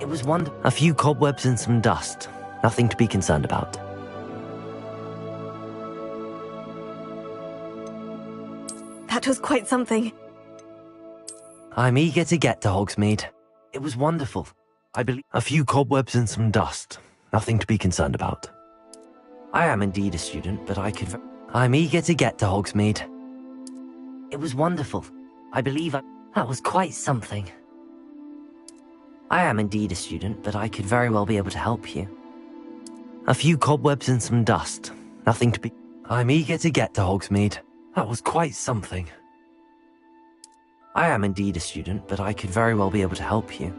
It was a few cobwebs and some dust. Nothing to be concerned about. That was quite something. I'm eager to get to Hogsmeade. It was wonderful. I believe a few cobwebs and some dust. Nothing to be concerned about. I am indeed a student, but I'm eager to get to Hogsmeade. It was wonderful. I believe that was quite something. I am indeed a student, but I could very well be able to help you. A few cobwebs and some dust. Nothing to be... I'm eager to get to Hogsmeade. That was quite something. I am indeed a student, but I could very well be able to help you.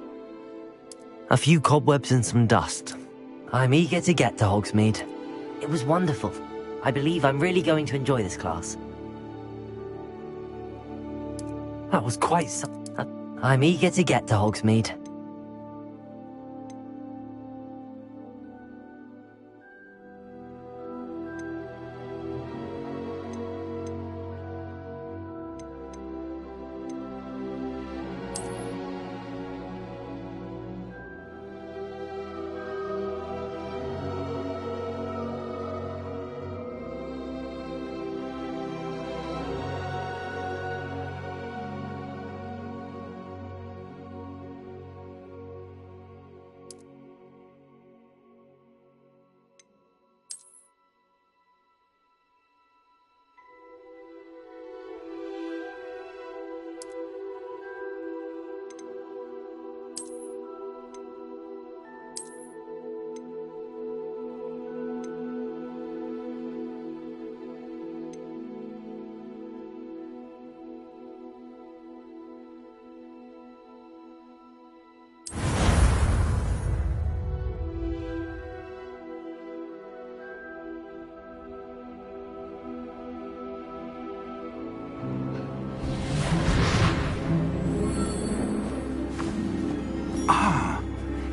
A few cobwebs and some dust. I'm eager to get to Hogsmeade. It was wonderful. I believe I'm really going to enjoy this class. That was quite something. I'm eager to get to Hogsmeade.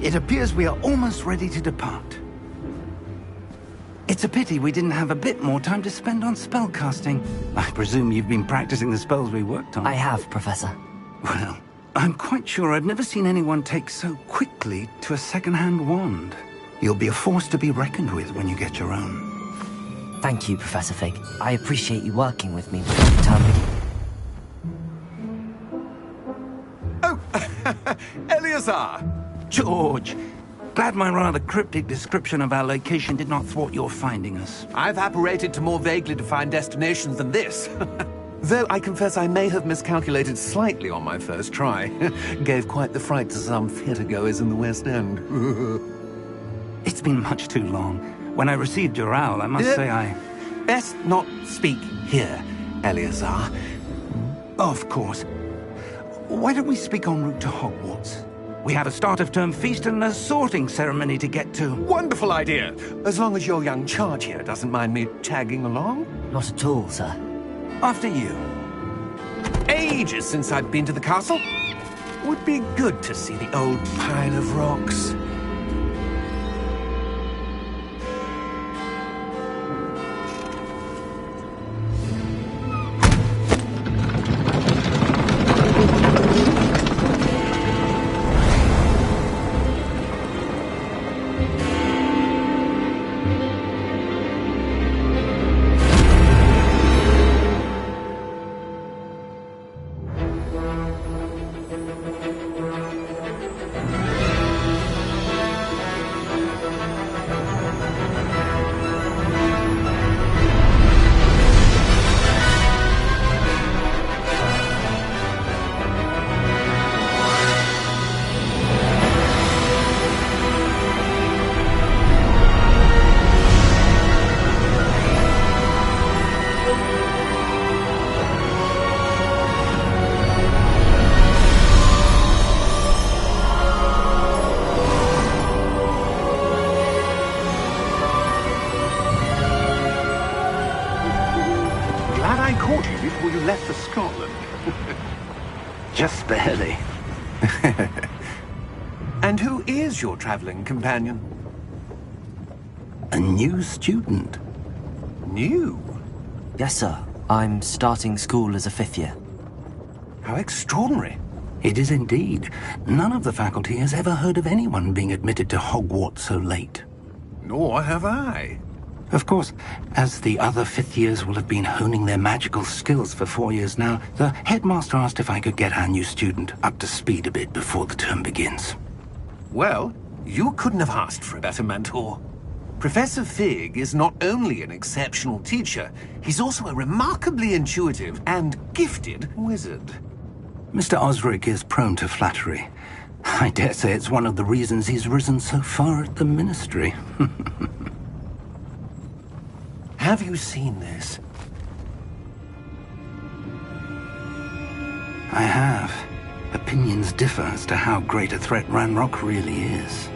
It appears we are almost ready to depart. It's a pity we didn't have a bit more time to spend on spellcasting. I presume you've been practicing the spells we worked on. I have, Professor. Well, I'm quite sure I've never seen anyone take so quickly to a second-hand wand. You'll be a force to be reckoned with when you get your own. Thank you, Professor Fig. I appreciate you working with me for the time being. Oh, Eleazar! George, glad my rather cryptic description of our location did not thwart your finding us. I've apparated to more vaguely defined destinations than this. Though I confess I may have miscalculated slightly on my first try. Gave quite the fright to some theatre-goers in the West End. It's been much too long. When I received your owl, I must say I... Best not speak here, Eleazar. Of course. Why don't we speak en route to Hogwarts? We have a start-of-term feast and a sorting ceremony to get to. Wonderful idea! As long as your young charge here doesn't mind me tagging along. Not at all, sir. After you. Ages since I've been to the castle. Would be good to see the old pile of rocks. Before you left for Scotland. Just barely. And who is your traveling companion? A new student. New? Yes, sir. I'm starting school as a 5th year. How extraordinary. It is indeed. None of the faculty has ever heard of anyone being admitted to Hogwarts so late. Nor have I. Of course, as the other fifth years will have been honing their magical skills for 4 years now, the headmaster asked if I could get our new student up to speed a bit before the term begins. Well, you couldn't have asked for a better mentor. Professor Fig is not only an exceptional teacher, he's also a remarkably intuitive and gifted wizard. Mr. Osric is prone to flattery. I dare say it's one of the reasons he's risen so far at the Ministry. Have you seen this? I have. Opinions differ as to how great a threat Ranrock really is.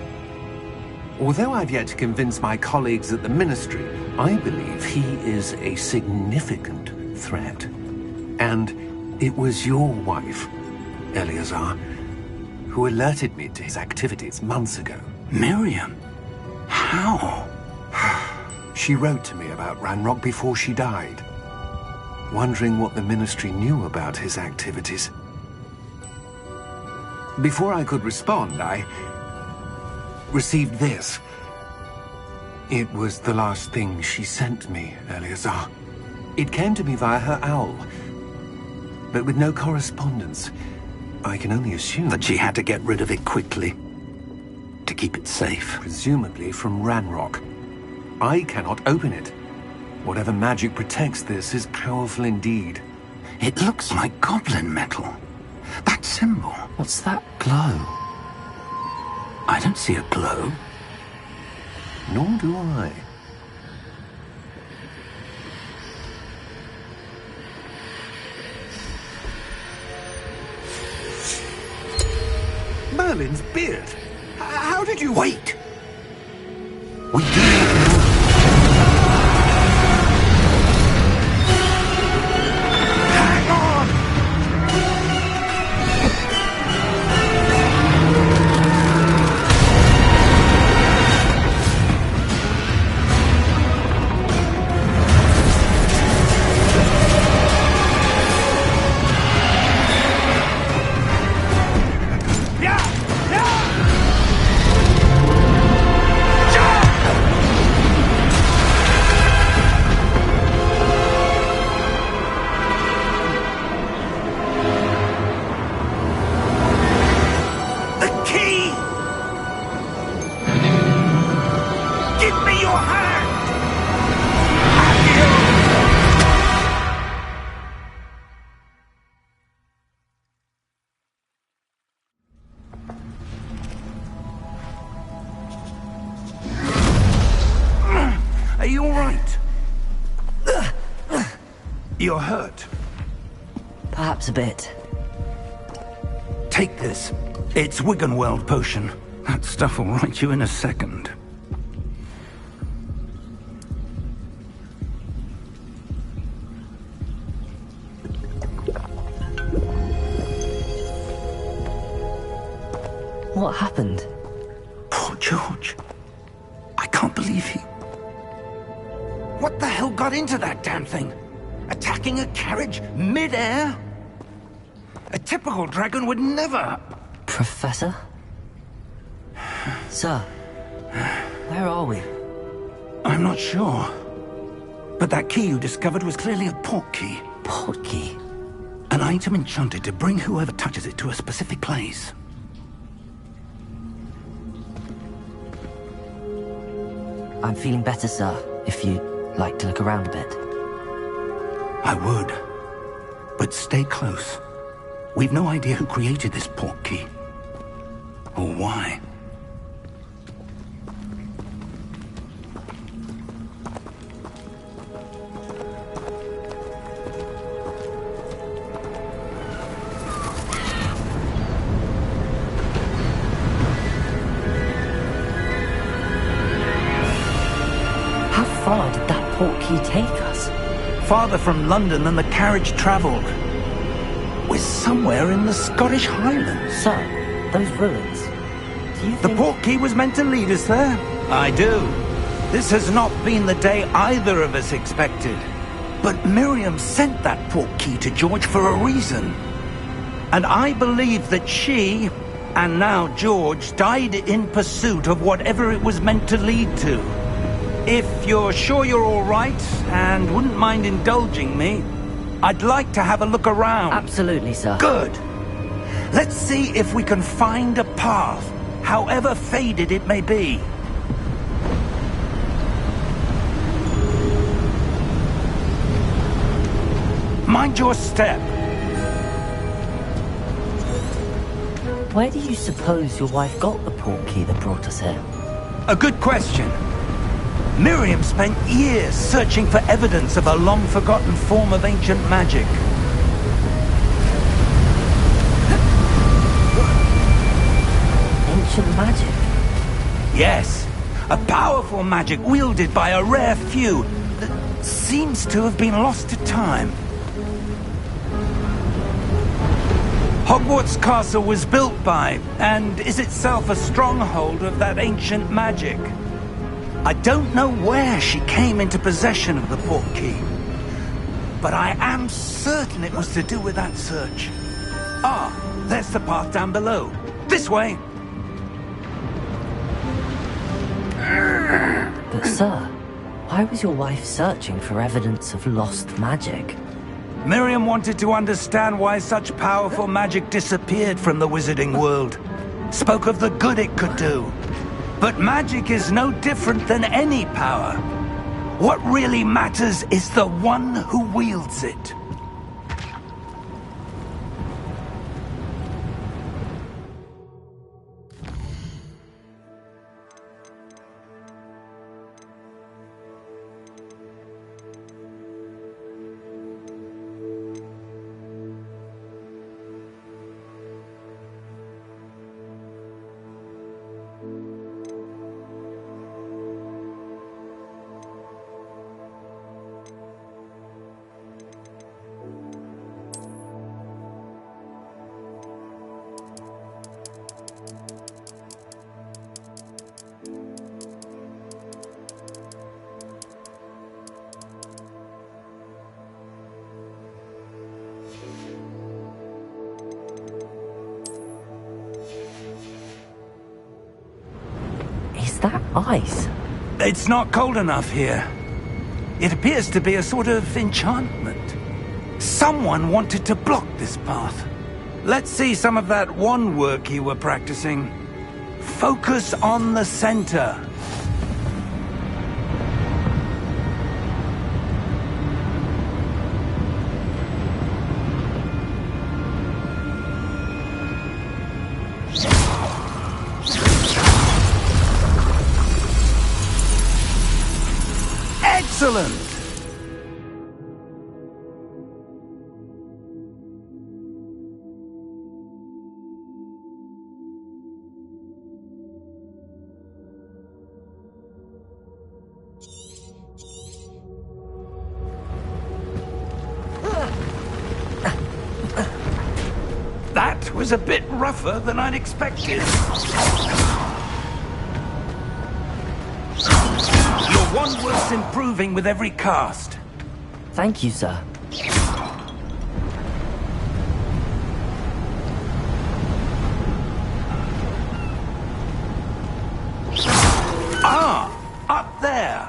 Although I've yet to convince my colleagues at the Ministry, I believe he is a significant threat. And it was your wife, Eleazar, who alerted me to his activities months ago. Miriam? How? She wrote to me about Ranrock before she died, wondering what the Ministry knew about his activities. Before I could respond, I received this. It was the last thing she sent me, Eleazar. It came to me via her owl, but with no correspondence. I can only assume that she had to get rid of it quickly, to keep it safe. Presumably from Ranrock. I cannot open it. Whatever magic protects this is powerful indeed. It looks like goblin metal. That symbol. What's that glow? I don't see a glow. Nor do I. Merlin's beard. How did you... Wait! We do not know. Hang on! Are you all right? You're hurt. Perhaps a bit. Take this. It's Wiggenweld potion. That stuff will right you in a second. What happened? Poor George. I can't believe he... What the hell got into that damn thing? Attacking a carriage mid-air? A typical dragon would never... Professor? Sir, where are we? I'm not sure. But that key you discovered was clearly a port key. Port key? An item enchanted to bring whoever touches it to a specific place. I'm feeling better, sir, if you'd like to look around a bit. I would. But stay close. We've no idea who created this port key. Or why. How far did that port key take us? Farther from London than the carriage travelled. We're somewhere in the Scottish Highlands. Sir, those ruins. Do you The think... port key was meant to lead us there? I do. This has not been the day either of us expected. But Miriam sent that port key to George for a reason. And I believe that she, and now George, died in pursuit of whatever it was meant to lead to. If you're sure you're all right, and wouldn't mind indulging me, I'd like to have a look around. Absolutely, sir. Good. Let's see if we can find a path, however faded it may be. Mind your step. Where do you suppose your wife got the port key that brought us here? A good question. Miriam spent years searching for evidence of a long-forgotten form of ancient magic. Ancient magic? Yes, a powerful magic wielded by a rare few that seems to have been lost to time. Hogwarts Castle was built by, and is itself a stronghold of that ancient magic. I don't know where she came into possession of the portkey, but I am certain it was to do with that search. Ah, there's the path down below. This way! But sir, why was your wife searching for evidence of lost magic? Miriam wanted to understand why such powerful magic disappeared from the wizarding world. Spoke of the good it could do. But magic is no different than any power. What really matters is the one who wields it. Is that ice? It's not cold enough here. It appears to be a sort of enchantment. Someone wanted to block this path. Let's see some of that wand work you were practicing. Focus on the center. Excellent! That was a bit rougher than I'd expected. Your wand work's improving with every cast. Thank you, sir. Ah! Up there!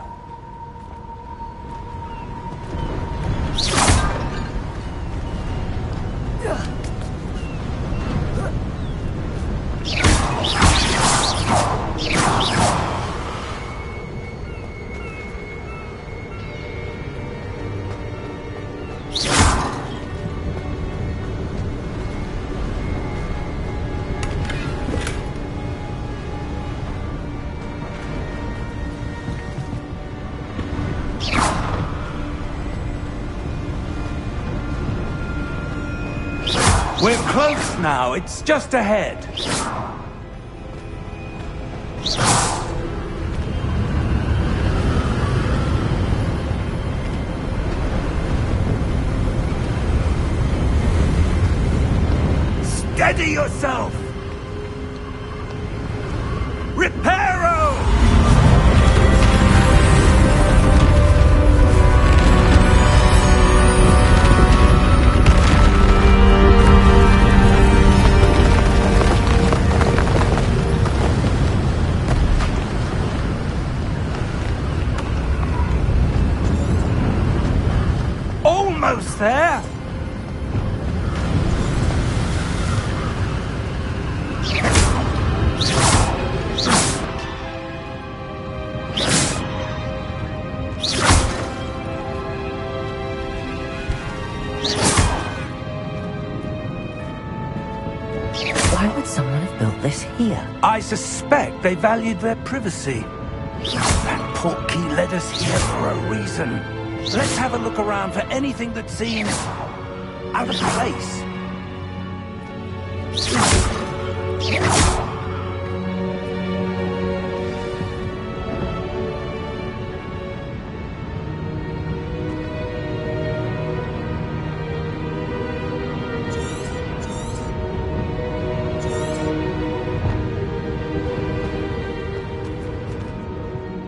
We're close now. It's just ahead. Steady yourself! Reparo! here? I suspect they valued their privacy. That portkey led us here for a reason. Let's have a look around for anything that seems out of place.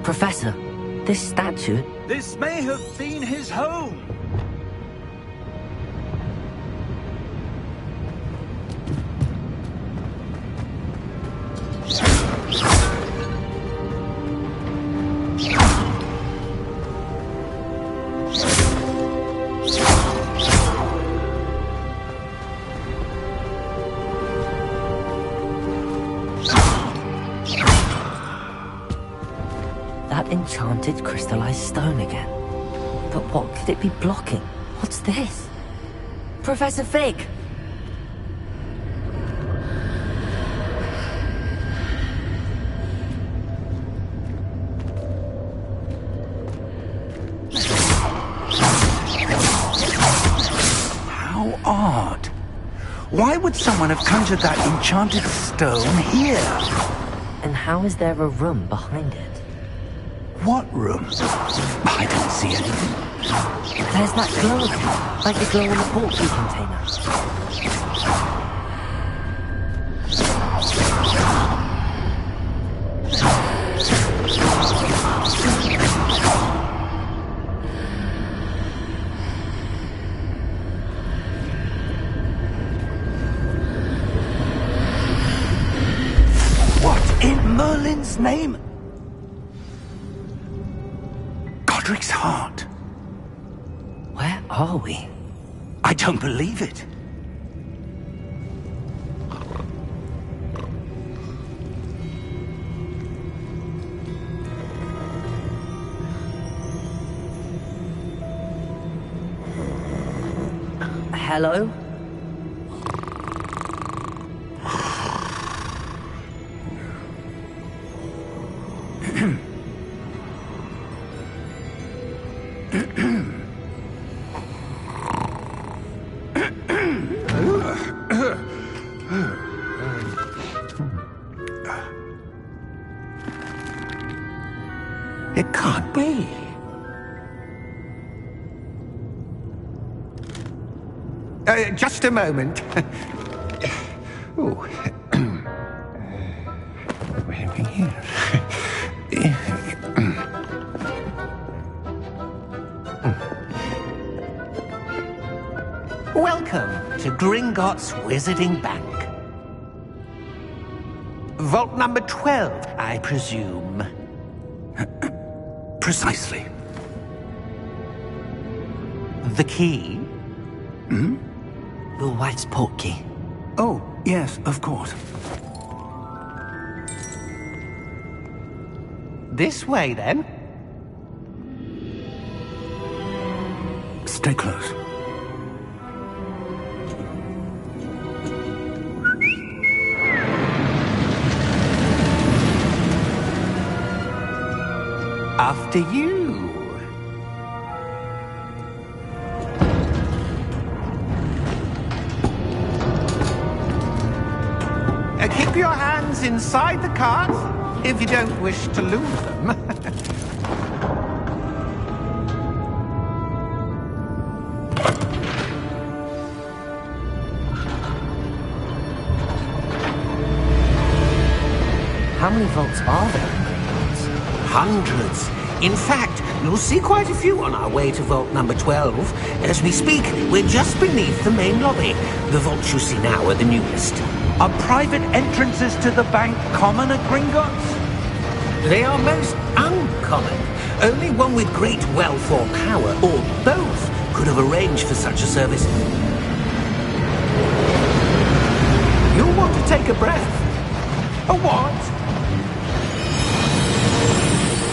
Professor, this statue... This may have been his home. That enchanted crystallized stone again. But what could it be blocking? What's this? Professor Fig! How odd. Why would someone have conjured that enchanted stone here? And how is there a room behind it? What room? I don't see anything. There's that glow again, like the glow in the portkey container. What in Merlin's name? Godric's heart. Where are we? I don't believe it. Hello? It can't be. Just a moment. Oh. Welcome to Gringotts Wizarding Bank. Vault number 12, I presume. Precisely. The key? Hmm? Will White's portkey. Oh, yes, of course. This way, then. Stay close. After you. Keep your hands inside the cart if you don't wish to lose them. How many vaults are there in Gringotts? Hundreds. In fact, you'll see quite a few on our way to vault number 12. As we speak, we're just beneath the main lobby. The vaults you see now are the newest. Are private entrances to the bank common at Gringotts? They are most uncommon. Only one with great wealth or power, or both, could have arranged for such a service. You'll want to take a breath. A what?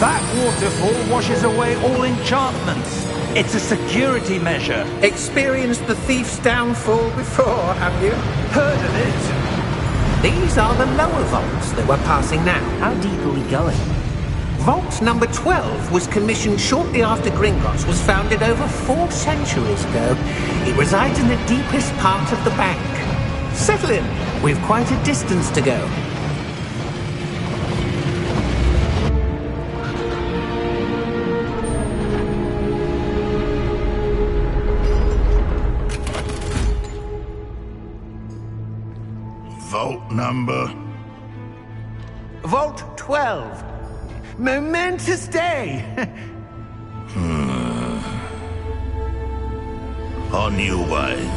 That waterfall washes away all enchantments. It's a security measure. Experienced the thief's downfall before, have you? Heard of it? These are the lower vaults that we're passing now. How deep are we going? Vault number 12 was commissioned shortly after Gringotts was founded over 4 centuries ago. It resides in the deepest part of the bank. Settle in. We've quite a distance to go. Vault number? Vault 12. Momentous day. On your way.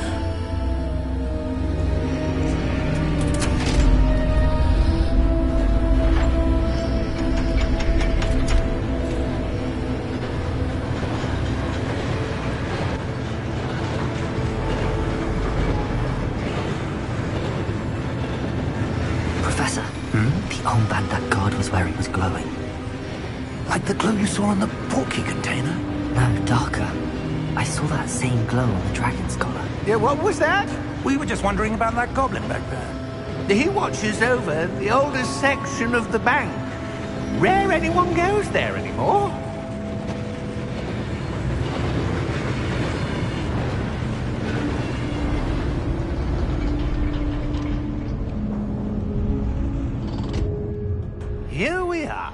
Professor, the armband that guard was wearing was glowing. Like the glow you saw on the portkey container? No, darker. I saw that same glow on the dragon's collar. Yeah, what was that? We were just wondering about that goblin back there. He watches over the oldest section of the bank. Rare anyone goes there anymore. Here we are.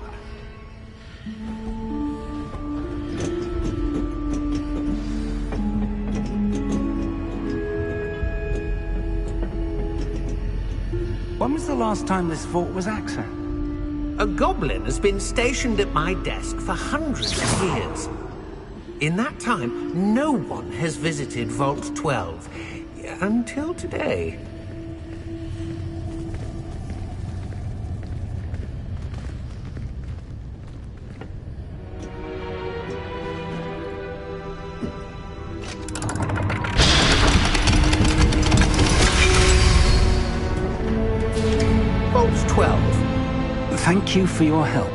When was the last time this vault was accessed? A goblin has been stationed at my desk for hundreds of years. In that time, no one has visited Vault 12 until today. Vault 12. Thank you for your help.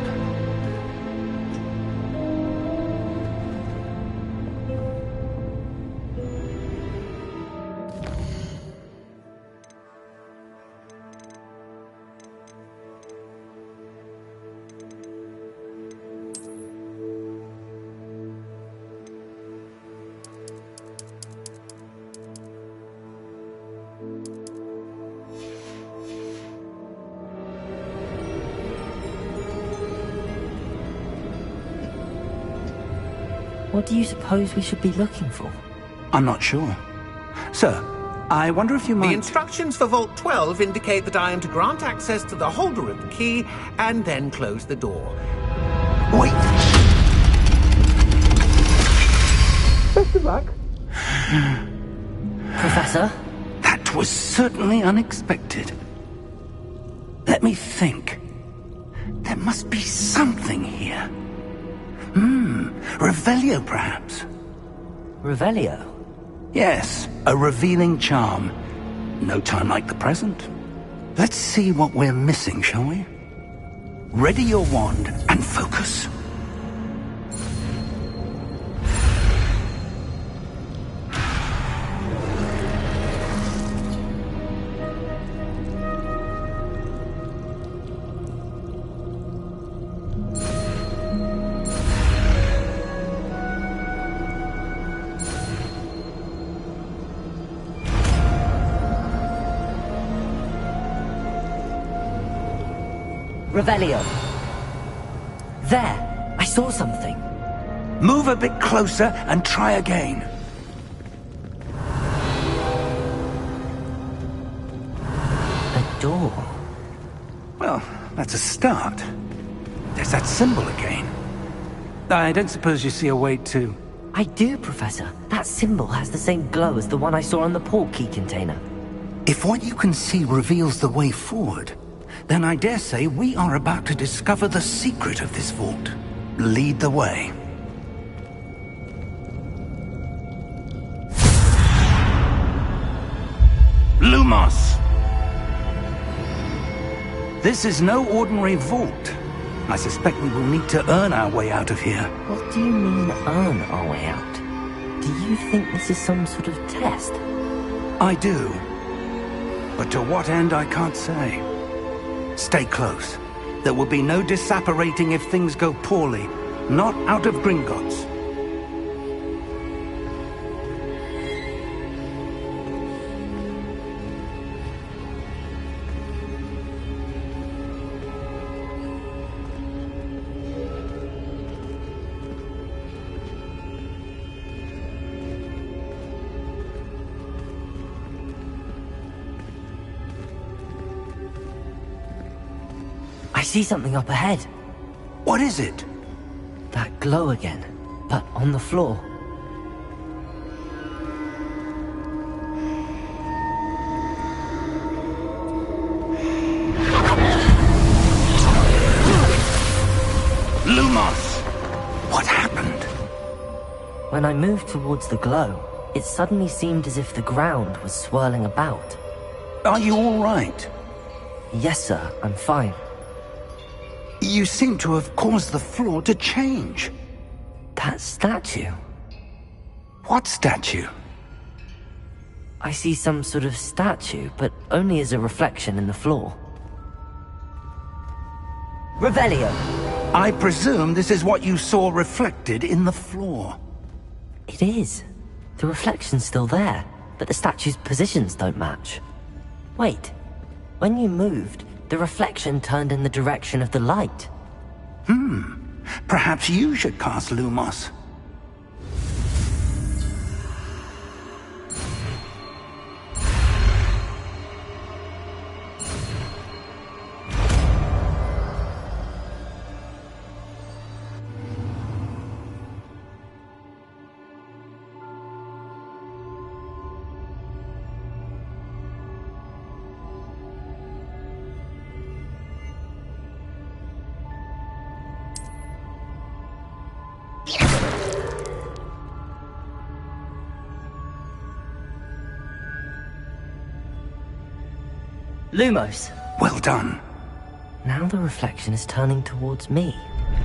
What do you suppose we should be looking for? I'm not sure. Sir, I wonder if you might... The instructions for Vault 12 indicate that I am to grant access to the holder of the key and then close the door. Wait! Best of luck. Professor? That was certainly unexpected. Let me think. There must be something here. Revelio, perhaps? Revelio? Yes, a revealing charm. No time like the present. Let's see what we're missing, shall we? Ready your wand and focus. Revelio. There! I saw something. Move a bit closer and try again. A door. Well, that's a start. There's that symbol again. I don't suppose you see a way to... I do, Professor. That symbol has the same glow as the one I saw on the portkey container. If what you can see reveals the way forward, then I dare say we are about to discover the secret of this vault. Lead the way. Lumos! This is no ordinary vault. I suspect we will need to earn our way out of here. What do you mean, earn our way out? Do you think this is some sort of test? I do. But to what end, I can't say. Stay close. There will be no disapparating if things go poorly. Not out of Gringotts. I see something up ahead. What is it? That glow again, but on the floor. Lumos! What happened? When I moved towards the glow, it suddenly seemed as if the ground was swirling about. Are you all right? Yes, sir, I'm fine. You seem to have caused the floor to change. That statue? What statue? I see some sort of statue, but only as a reflection in the floor. Revelio! I presume this is what you saw reflected in the floor. It is. The reflection's still there, but the statue's positions don't match. Wait. When you moved, the reflection turned in the direction of the light. Perhaps you should cast Lumos. Lumos! Well done. Now the reflection is turning towards me.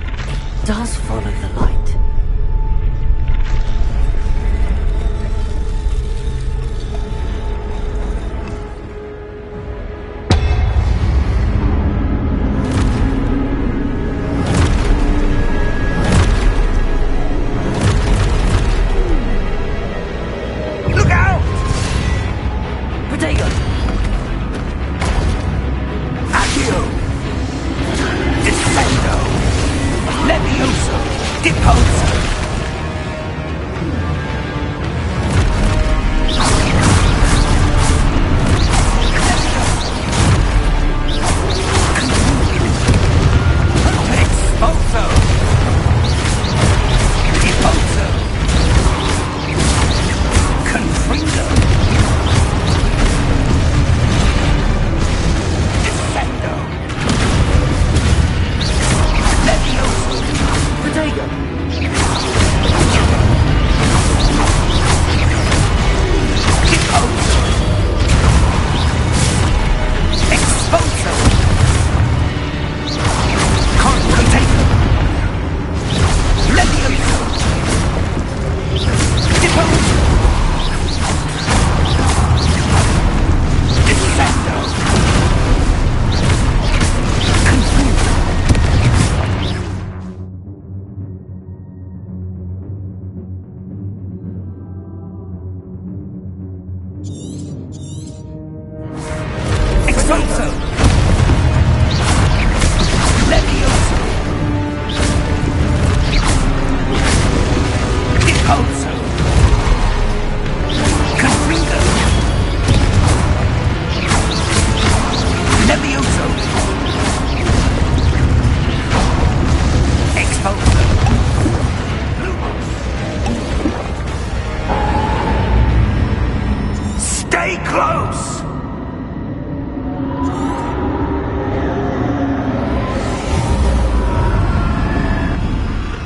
It does follow the light. Look out! Protego! Accio! Descendo! Levioso! Deposo! Exposo! Deposo! Confringo! Descendo! Levioso! Protego! Deposo! Exposo! Contago! Levioso! Deposo! Descendo! Confringo! Exposo! Levioso! Deposo! Confringo! Levioso! Exposo! Stay close!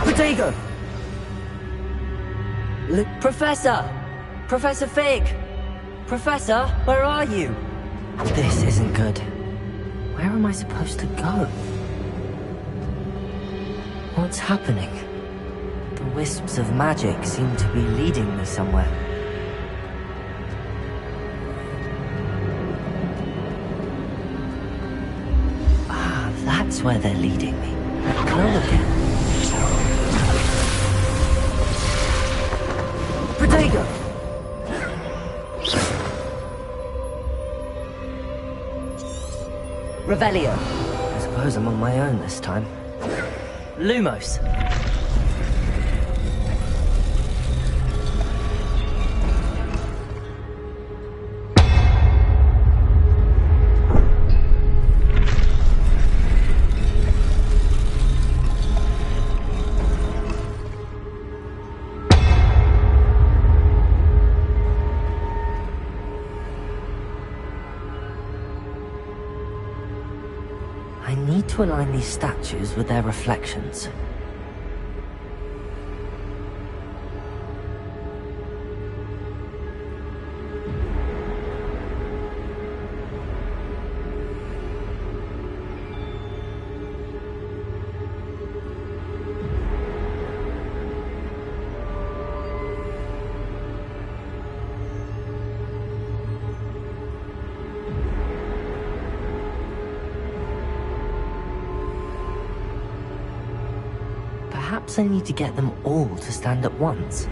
Protego! Professor! Professor Fig! Professor, where are you? This isn't good. Where am I supposed to go? What's happening? The wisps of magic seem to be leading me somewhere. swear they're leading me. Hello again. Protego! Revelio. I suppose I'm on my own this time. Lumos. I need to align these statues with their reflections. Perhaps I need to get them all to stand at once.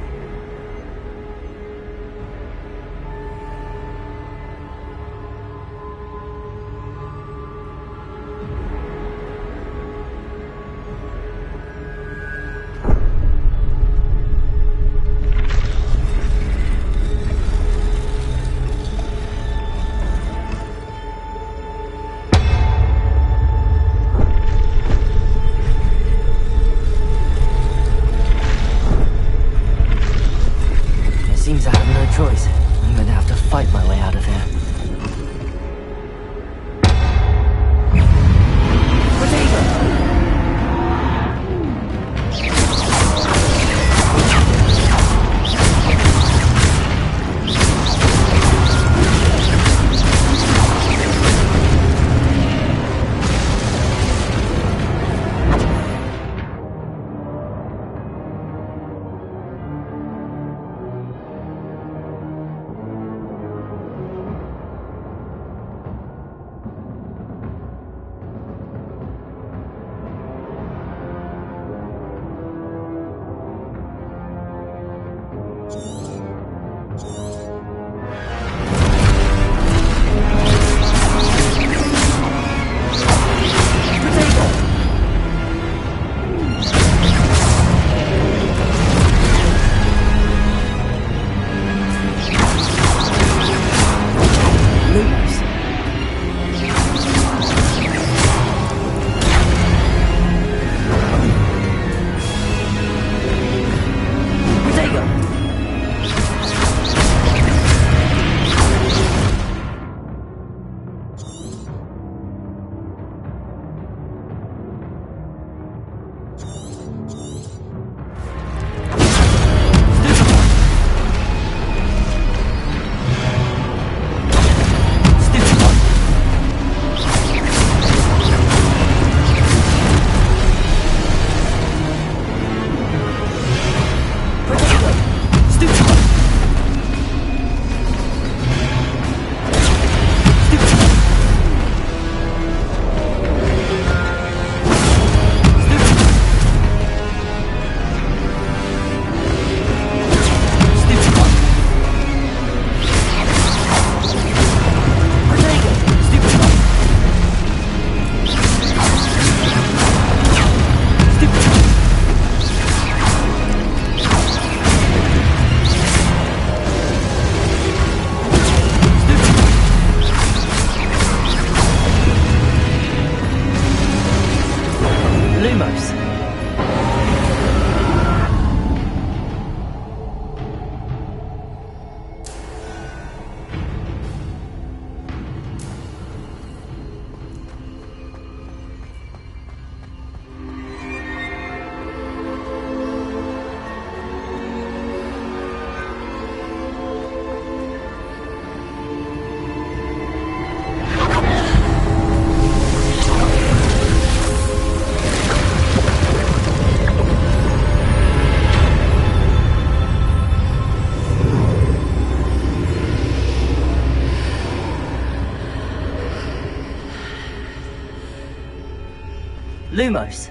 Lumos.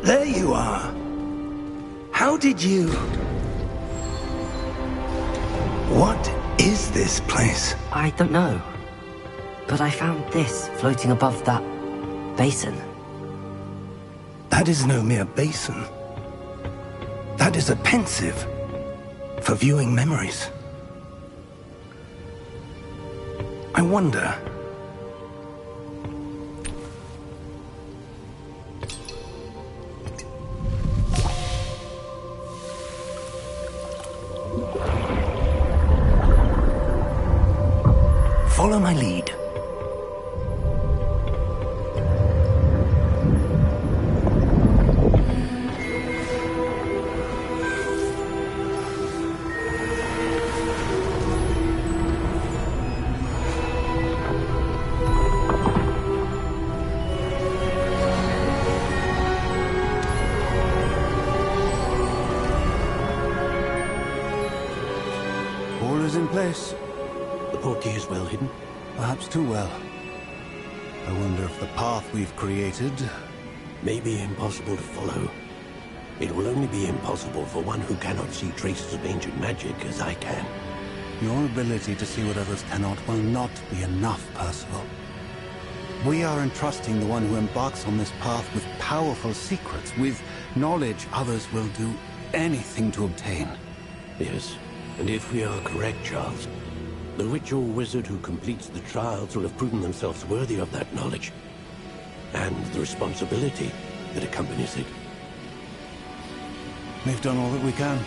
There you are. How did you... What is this place? I don't know. But I found this floating above that basin. That is no mere basin. That is a pensive for viewing memories. I wonder... Follow my lead. All is in place. The portkey is well hidden. Perhaps too well. I wonder if the path we've created... May be impossible to follow. It will only be impossible for one who cannot see traces of ancient magic as I can. Your ability to see what others cannot will not be enough, Percival. We are entrusting the one who embarks on this path with powerful secrets, with knowledge others will do anything to obtain. Yes, and if we are correct, Charles, the witch or wizard who completes the trials will have proven themselves worthy of that knowledge, and the responsibility that accompanies it. We've done all that we can.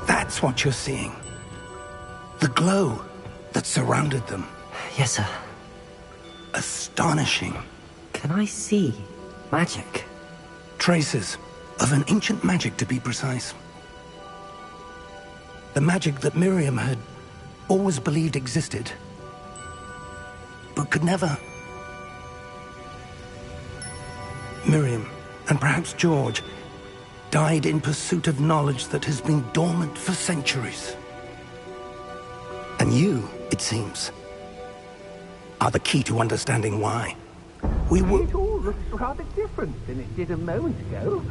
That's what you're seeing. The glow that surrounded them. Yes, sir. Astonishing. Can I see magic? Traces of an ancient magic, to be precise. The magic that Miriam had always believed existed, but could never. Miriam, and perhaps George, died in pursuit of knowledge that has been dormant for centuries. And you, it seems, are the key to understanding why. We were... It all looks rather different than it did a moment ago.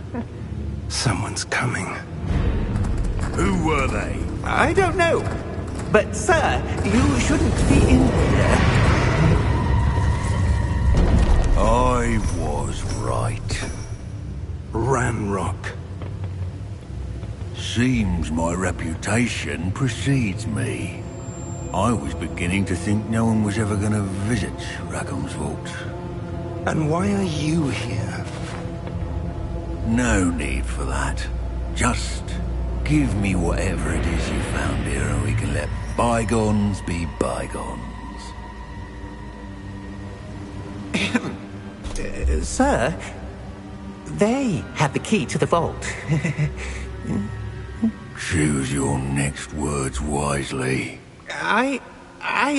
Someone's coming. Who were they? I don't know. But, sir, you shouldn't be in here. I was right. Ranrock. Seems my reputation precedes me. I was beginning to think no one was ever going to visit Rackham's vault. And why are you here? No need for that. Just give me whatever it is you found here and we can let bygones be bygones. Sir, they had the key to the vault. Choose your next words wisely. I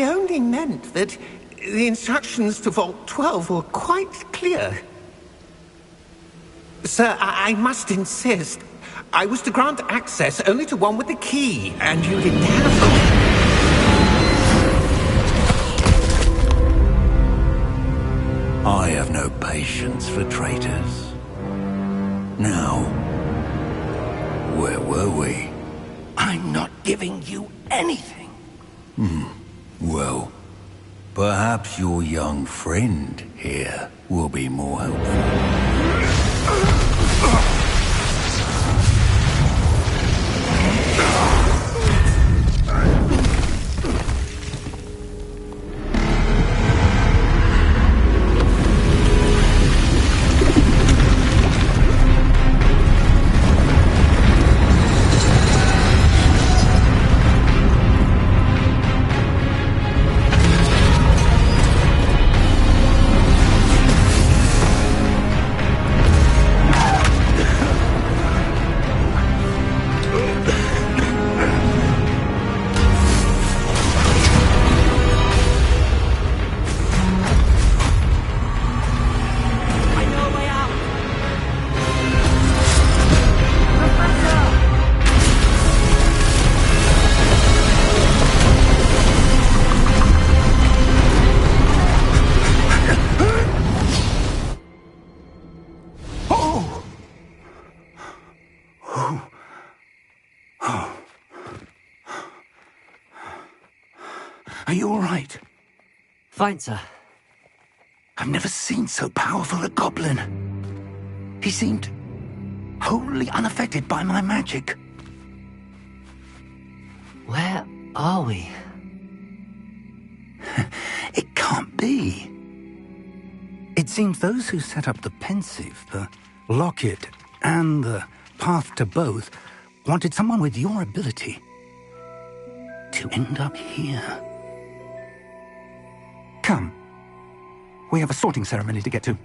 only meant that the instructions to Vault 12 were quite clear. Sir, I must insist. I was to grant access only to one with the key, and you didn't have them. I have no patience for traitors. Now, where were we? I'm not giving you anything. Well, perhaps your young friend here will be more helpful. Are you all right? Fine, sir. I've never seen so powerful a goblin. He seemed wholly unaffected by my magic. Where are we? It can't be. It seems those who set up the pensive, the locket, and the path to both wanted someone with your ability to end up here. Come. We have a sorting ceremony to get to.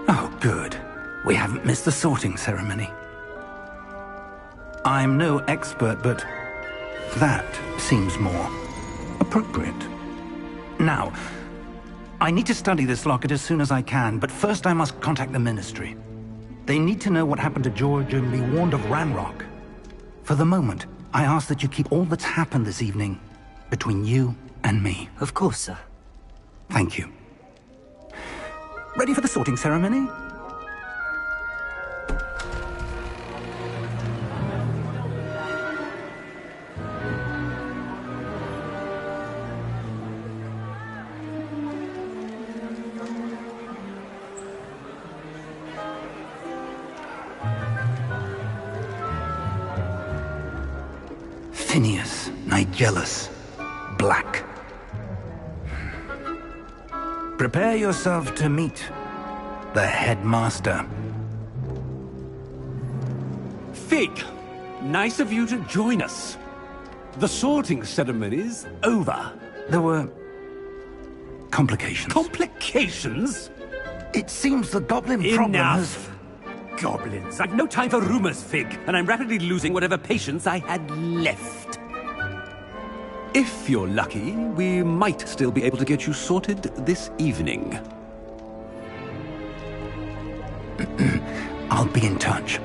Oh, good. We haven't missed the sorting ceremony. I'm no expert, but that seems more appropriate. Now, I need to study this locket as soon as I can, but first I must contact the Ministry. They need to know what happened to George and be warned of Ranrock. For the moment, I ask that you keep all that's happened this evening between you and me. Of course, sir. Thank you. Ready for the sorting ceremony? Phineas, Nigellus, Black. Prepare yourself to meet the headmaster. Fig, nice of you to join us. The sorting ceremony's over. There were complications. Complications? It seems the goblin problem has... Enough! Goblins. I've no time for rumors, Fig, and I'm rapidly losing whatever patience I had left. If you're lucky, we might still be able to get you sorted this evening. I'll be in touch.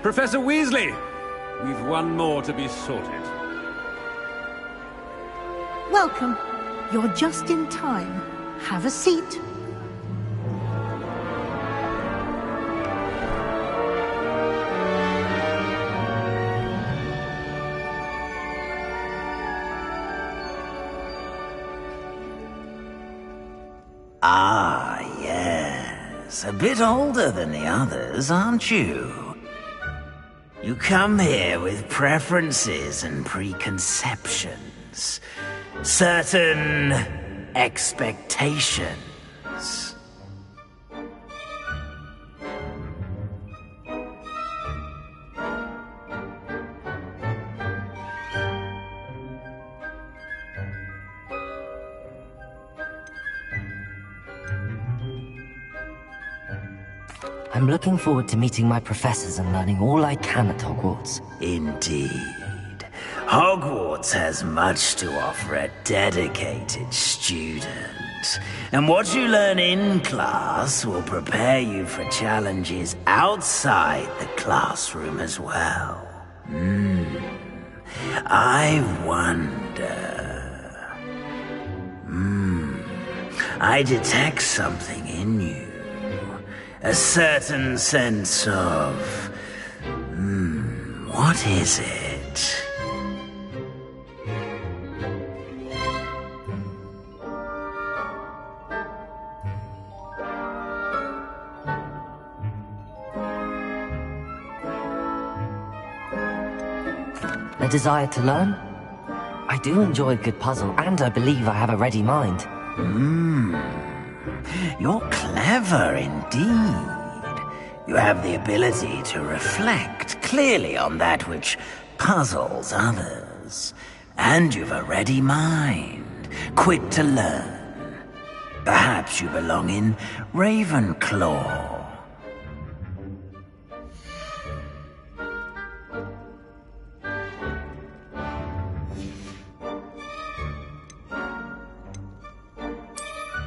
Professor Weasley, we've one more to be sorted. Welcome. You're just in time. Have a seat. Ah, yes. A bit older than the others, aren't you? You come here with preferences and preconceptions. Certain expectations. I'm looking forward to meeting my professors and learning all I can at Hogwarts. Indeed. Hogwarts has much to offer a dedicated student. And what you learn in class will prepare you for challenges outside the classroom as well. I wonder... I detect something in you. A certain sense of... what is it? A desire to learn? I do enjoy a good puzzle, and I believe I have a ready mind. You're clever indeed. You have the ability to reflect clearly on that which puzzles others. And you've a ready mind, quick to learn. Perhaps you belong in Ravenclaw.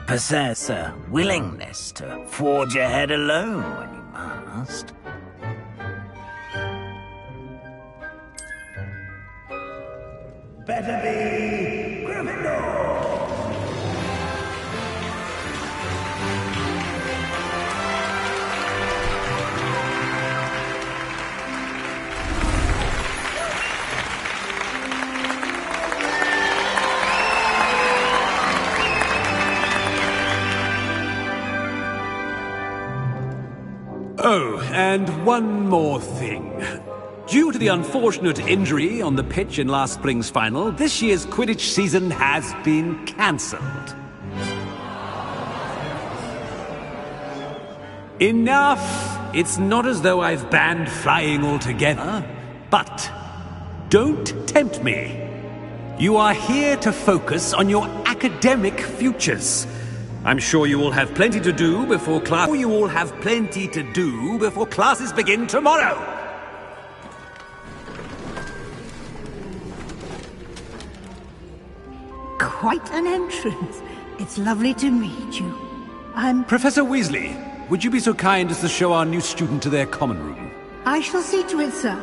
Possess a willingness to forge ahead alone when you must. Better be Gryffindor! Oh, and one more thing. Due to the unfortunate injury on the pitch in last spring's final, this year's Quidditch season has been cancelled. Enough! It's not as though I've banned flying altogether, but don't tempt me. You are here to focus on your academic futures. I'm sure you all have plenty to do before classes begin tomorrow. Quite an entrance. It's lovely to meet you. I'm... Professor Weasley, would you be so kind as to show our new student to their common room? I shall see to it, sir.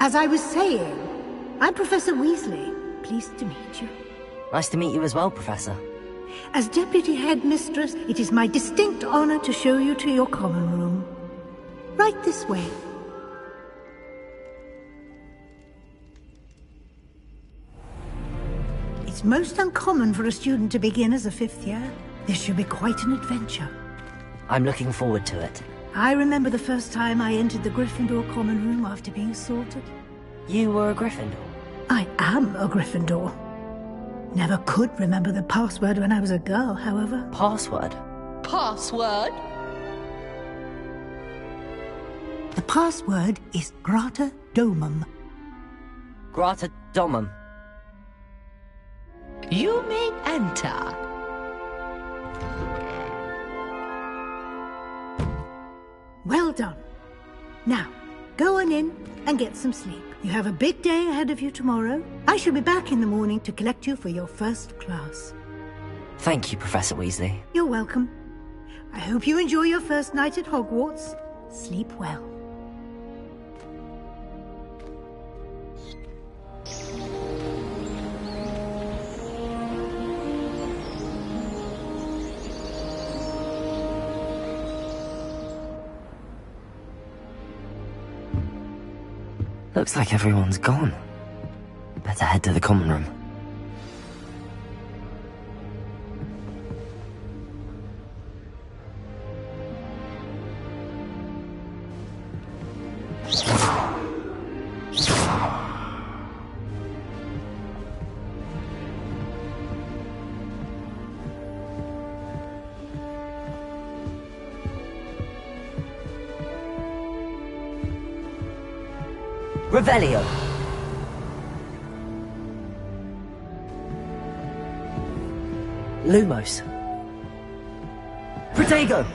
As I was saying, I'm Professor Weasley. Pleased to meet you. Nice to meet you as well, Professor. As Deputy Headmistress, it is my distinct honor to show you to your common room. Right this way. It's most uncommon for a student to begin as a fifth year. This should be quite an adventure. I'm looking forward to it. I remember the first time I entered the Gryffindor common room after being sorted. You were a Gryffindor? I am a Gryffindor. Never could remember the password when I was a girl, however. Password? Password? The password is Grata Domum. Grata Domum. You may enter. Well done. Now, go on in and get some sleep. You have a big day ahead of you tomorrow. I shall be back in the morning to collect you for your first class. Thank you, Professor Weasley. You're welcome. I hope you enjoy your first night at Hogwarts. Sleep well. Looks like everyone's gone. Better head to the common room. Revelio. Lumos. Protego.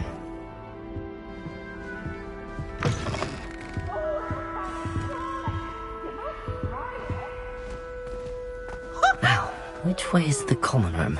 Now, which way is the common room?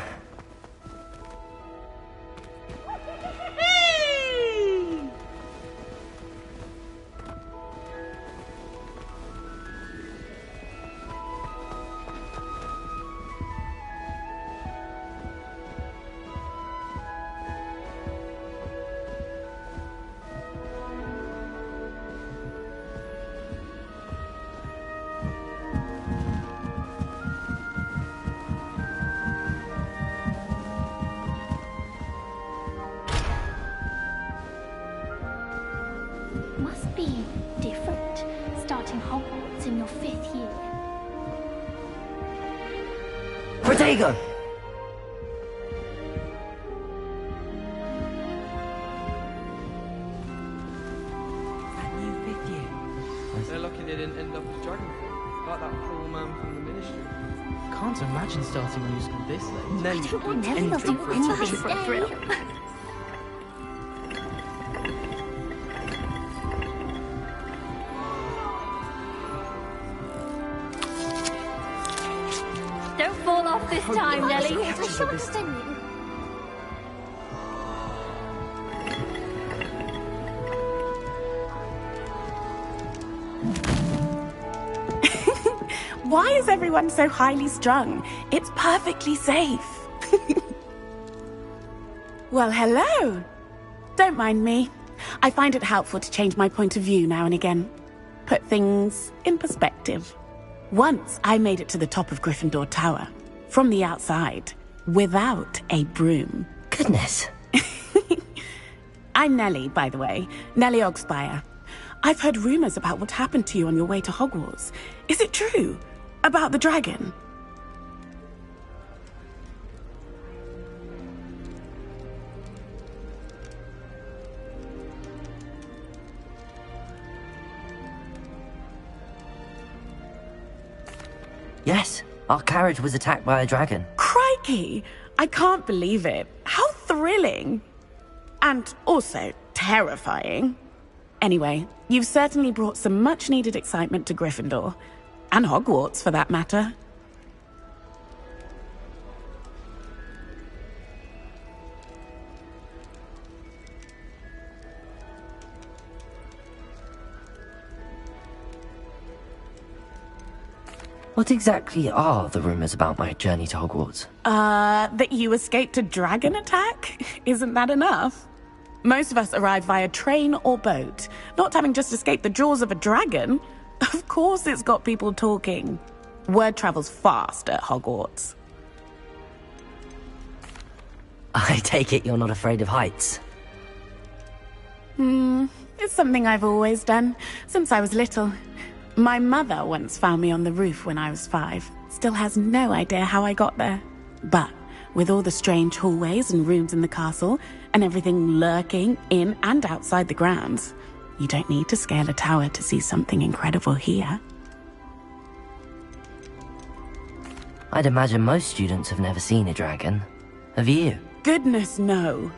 Must be different, starting Hogwarts in your 5th year. Protego! They're lucky they didn't end up as dragon fruit, like that poor man from the ministry. Can't imagine starting new school this late. Then I don't want anything for a thrill. Don't fall off this time, Nelly. I should understand you. Why is everyone so highly strung? It's perfectly safe. Well, hello. Don't mind me. I find it helpful to change my point of view now and again. Put things in perspective. Once I made it to the top of Gryffindor Tower, from the outside, without a broom. Goodness. I'm Nellie, by the way. Nellie Ogspire. I've heard rumors about what happened to you on your way to Hogwarts. Is it true? About the dragon? Yes, our carriage was attacked by a dragon. Crikey! I can't believe it. How thrilling! And also terrifying. Anyway, you've certainly brought some much-needed excitement to Gryffindor. And Hogwarts, for that matter. What exactly are the rumors about my journey to Hogwarts? That you escaped a dragon attack? Isn't that enough? Most of us arrive via train or boat, not having just escaped the jaws of a dragon. Of course it's got people talking. Word travels fast at Hogwarts. I take it you're not afraid of heights. It's something I've always done, since I was little. My mother once found me on the roof when I was 5. Still has no idea how I got there. But with all the strange hallways and rooms in the castle, and everything lurking in and outside the grounds, you don't need to scale a tower to see something incredible here. I'd imagine most students have never seen a dragon. Have you? Goodness, no.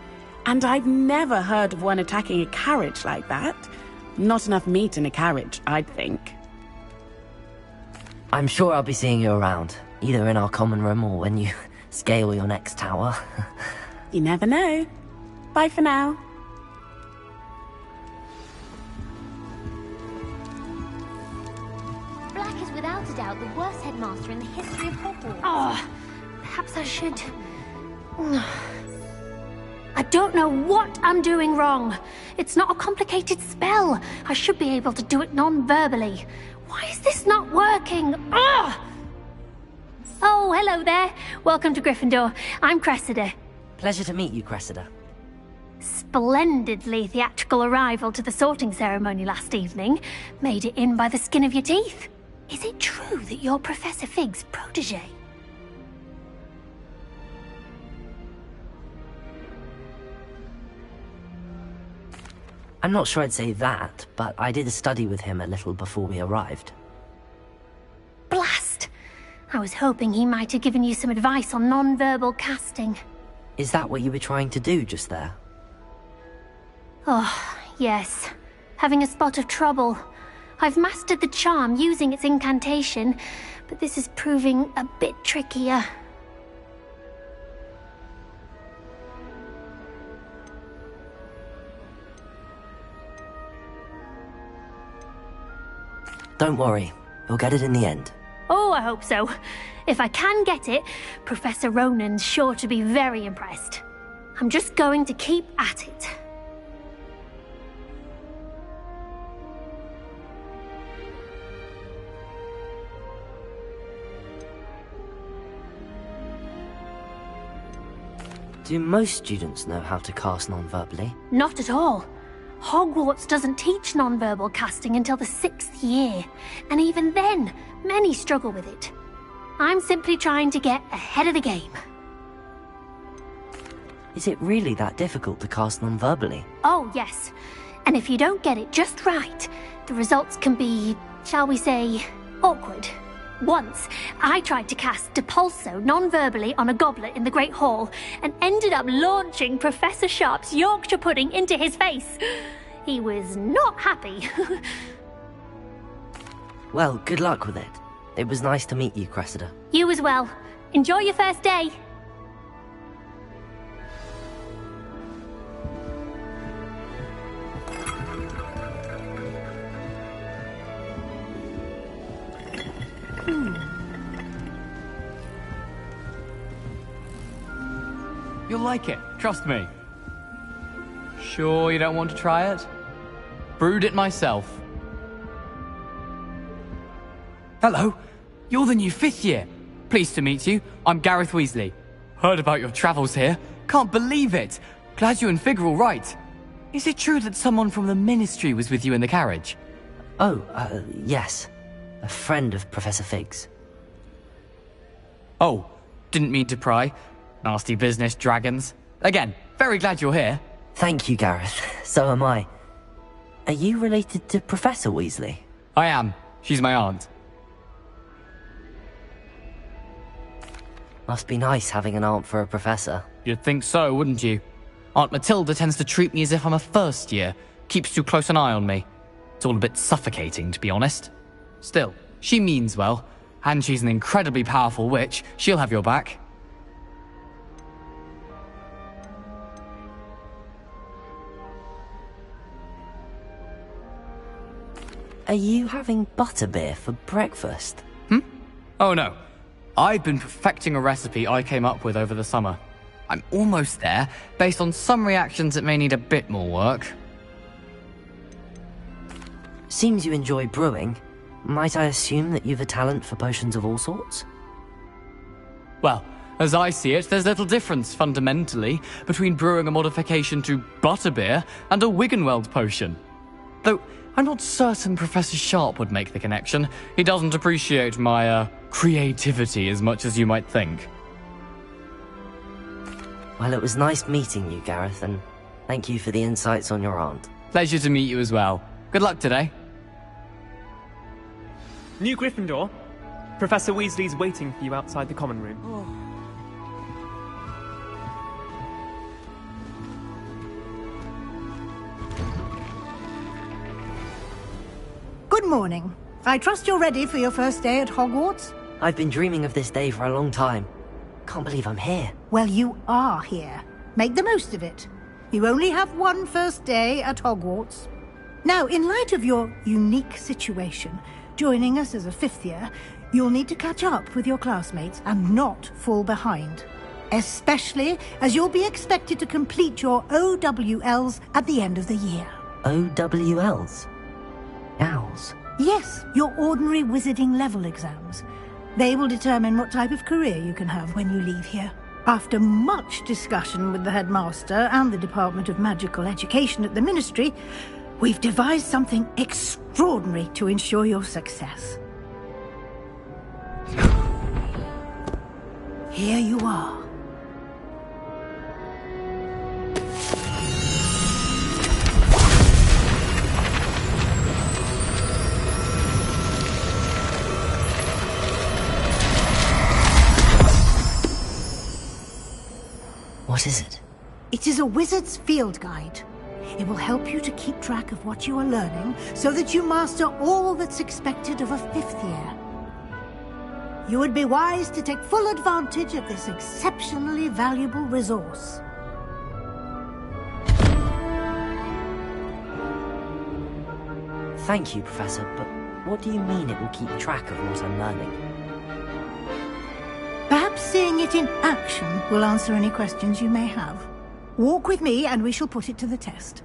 And I've never heard of one attacking a carriage like that. Not enough meat in a carriage, I'd think. I'm sure I'll be seeing you around, either in our common room or when you scale your next tower. You never know. Bye for now. Black is without a doubt the worst headmaster in the history of Hogwarts. Oh, perhaps I should... I don't know what I'm doing wrong. It's not a complicated spell. I should be able to do it non-verbally. Why is this not working? Ugh! Oh, hello there. Welcome to Gryffindor. I'm Cressida. Pleasure to meet you, Cressida. Splendidly theatrical arrival to the sorting ceremony last evening. Made it in by the skin of your teeth. Is it true that you're Professor Fig's protege? I'm not sure I'd say that, but I did study with him a little before we arrived. I was hoping he might have given you some advice on non-verbal casting. Is that what you were trying to do just there? Oh, yes. Having a spot of trouble. I've mastered the charm using its incantation, but this is proving a bit trickier. Don't worry, you'll get it in the end. Oh, I hope so. If I can get it, Professor Ronan's sure to be very impressed. I'm just going to keep at it. Do most students know how to cast non-verbally? Not at all. Hogwarts doesn't teach non-verbal casting until the 6th year, and even then, many struggle with it. I'm simply trying to get ahead of the game. Is it really that difficult to cast non-verbally? Oh, yes. And if you don't get it just right, the results can be, shall we say, awkward. Once, I tried to cast Depulso non-verbally on a goblet in the Great Hall and ended up launching Professor Sharp's Yorkshire pudding into his face. He was not happy. Well, good luck with it. It was nice to meet you, Cressida. You as well. Enjoy your first day. You'll like it, trust me. Sure you don't want to try it? Brewed it myself. Hello, you're the new 5th year. Pleased to meet you. I'm Gareth Weasley. Heard about your travels here. Can't believe it. Glad you and Fig are all right. Is it true that someone from the Ministry was with you in the carriage? Oh, yes. A friend of Professor Fig's. Oh, didn't mean to pry. Nasty business, dragons. Again, very glad you're here. Thank you, Gareth. So am I. Are you related to Professor Weasley? I am. She's my aunt. Must be nice having an aunt for a professor. You'd think so, wouldn't you? Aunt Matilda tends to treat me as if I'm a first year. Keeps too close an eye on me. It's all a bit suffocating, to be honest. Still, she means well. And she's an incredibly powerful witch. She'll have your back. Are you having butterbeer for breakfast? Oh no. I've been perfecting a recipe I came up with over the summer. I'm almost there, based on some reactions that may need a bit more work. Seems you enjoy brewing. Might I assume that you've a talent for potions of all sorts? Well, as I see it, there's little difference, fundamentally, between brewing a modification to butterbeer and a Wiggenweld potion. Though, I'm not certain Professor Sharp would make the connection. He doesn't appreciate my, creativity as much as you might think. Well, it was nice meeting you, Gareth, and thank you for the insights on your aunt. Pleasure to meet you as well. Good luck today. New Gryffindor. Professor Weasley's waiting for you outside the common room. Good morning. I trust you're ready for your first day at Hogwarts? I've been dreaming of this day for a long time. Can't believe I'm here. Well, you are here. Make the most of it. You only have one first day at Hogwarts. Now, in light of your unique situation, joining us as a 5th year, you'll need to catch up with your classmates and not fall behind. Especially as you'll be expected to complete your OWLs at the end of the year. OWLs? Owls? Yes, your ordinary wizarding level exams. They will determine what type of career you can have when you leave here. After much discussion with the headmaster and the Department of Magical Education at the Ministry, we've devised something extraordinary to ensure your success. Here you are. What is it? It is a wizard's field guide. It will help you to keep track of what you are learning so that you master all that's expected of a 5th year. You would be wise to take full advantage of this exceptionally valuable resource. Thank you, Professor, but what do you mean it will keep track of what I'm learning? Perhaps seeing it in action will answer any questions you may have. Walk with me and we shall put it to the test.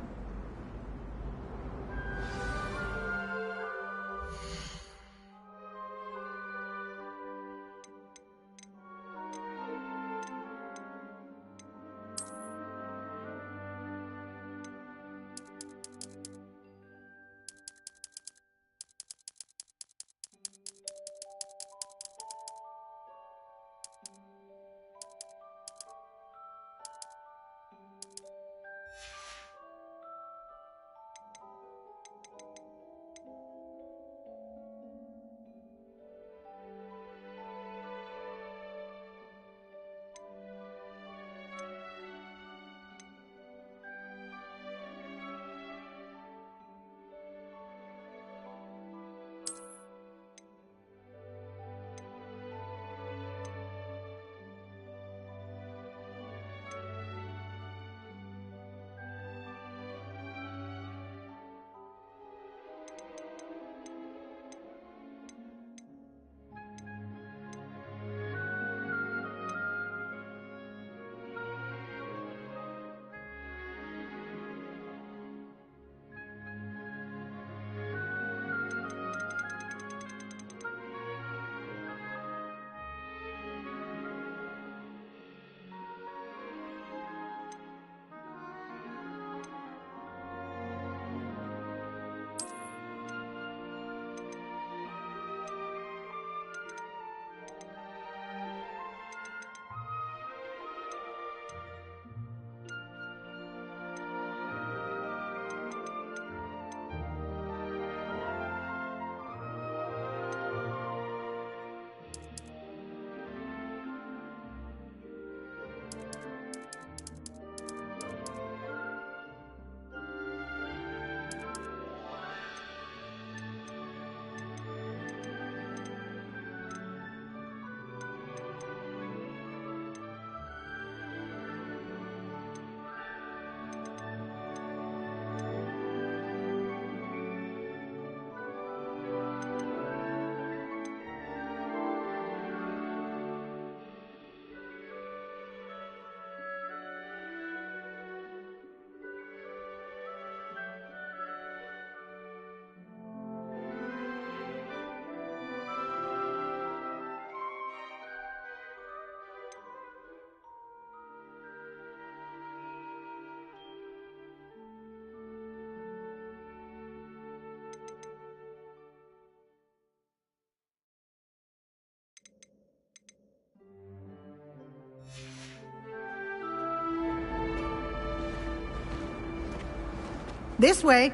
This way.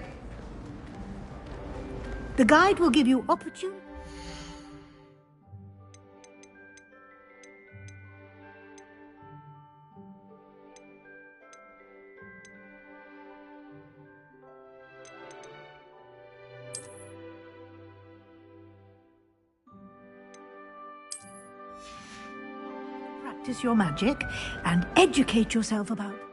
The guide will give you opportunity. Practice your magic and educate yourself about.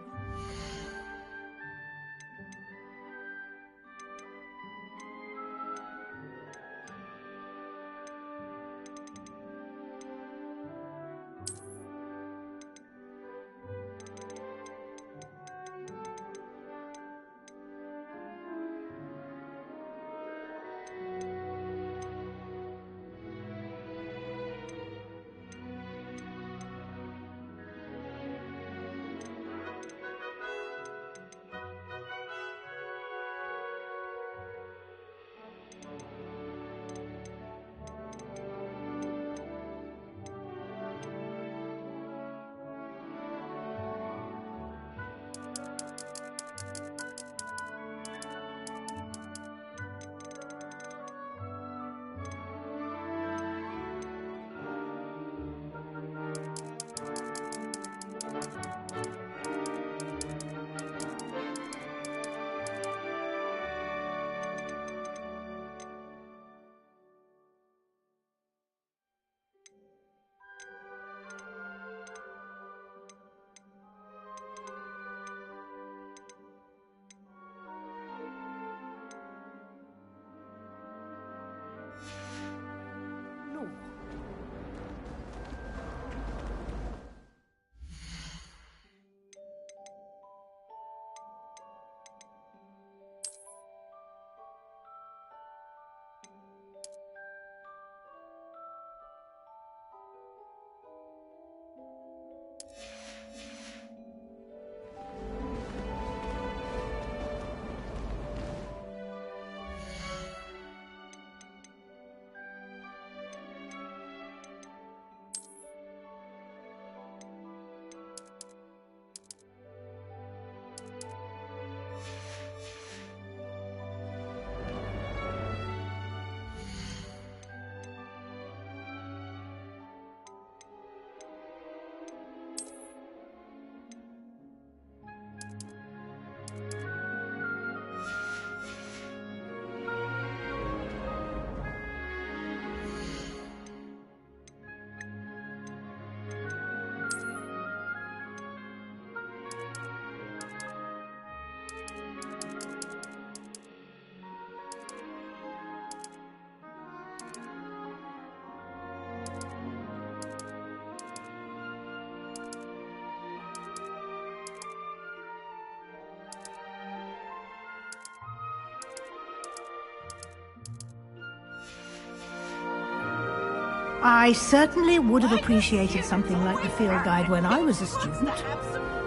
I certainly would have appreciated something like the field guide when I was a student.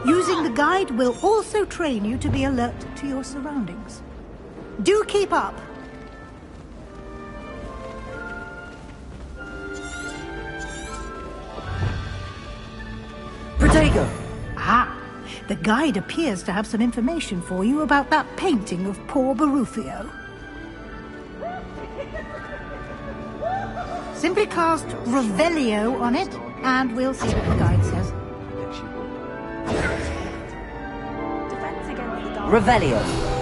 Using the guide will also train you to be alert to your surroundings. Do keep up! Protego! Ah, the guide appears to have some information for you about that painting of poor Barufio. Simply cast Revelio on it, and we'll see what the guide says. Revelio.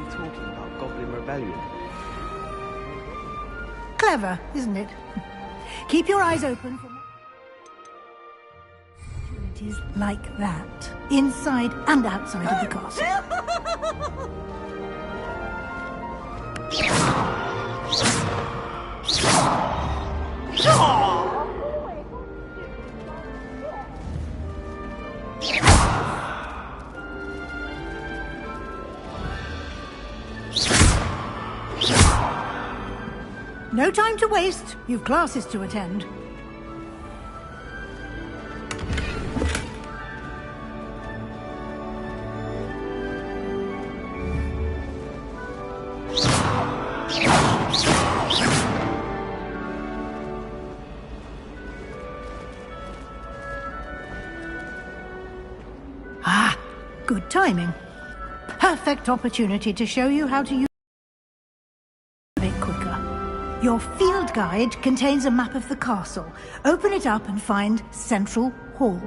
Talking about Goblin Rebellion. Clever, isn't it? Keep your eyes open for opportunities like that, inside and outside of the castle. No time to waste. You've classes to attend. Ah, good timing. Perfect opportunity to show you how to use it quicker. Your field guide contains a map of the castle. Open it up and find Central Hall.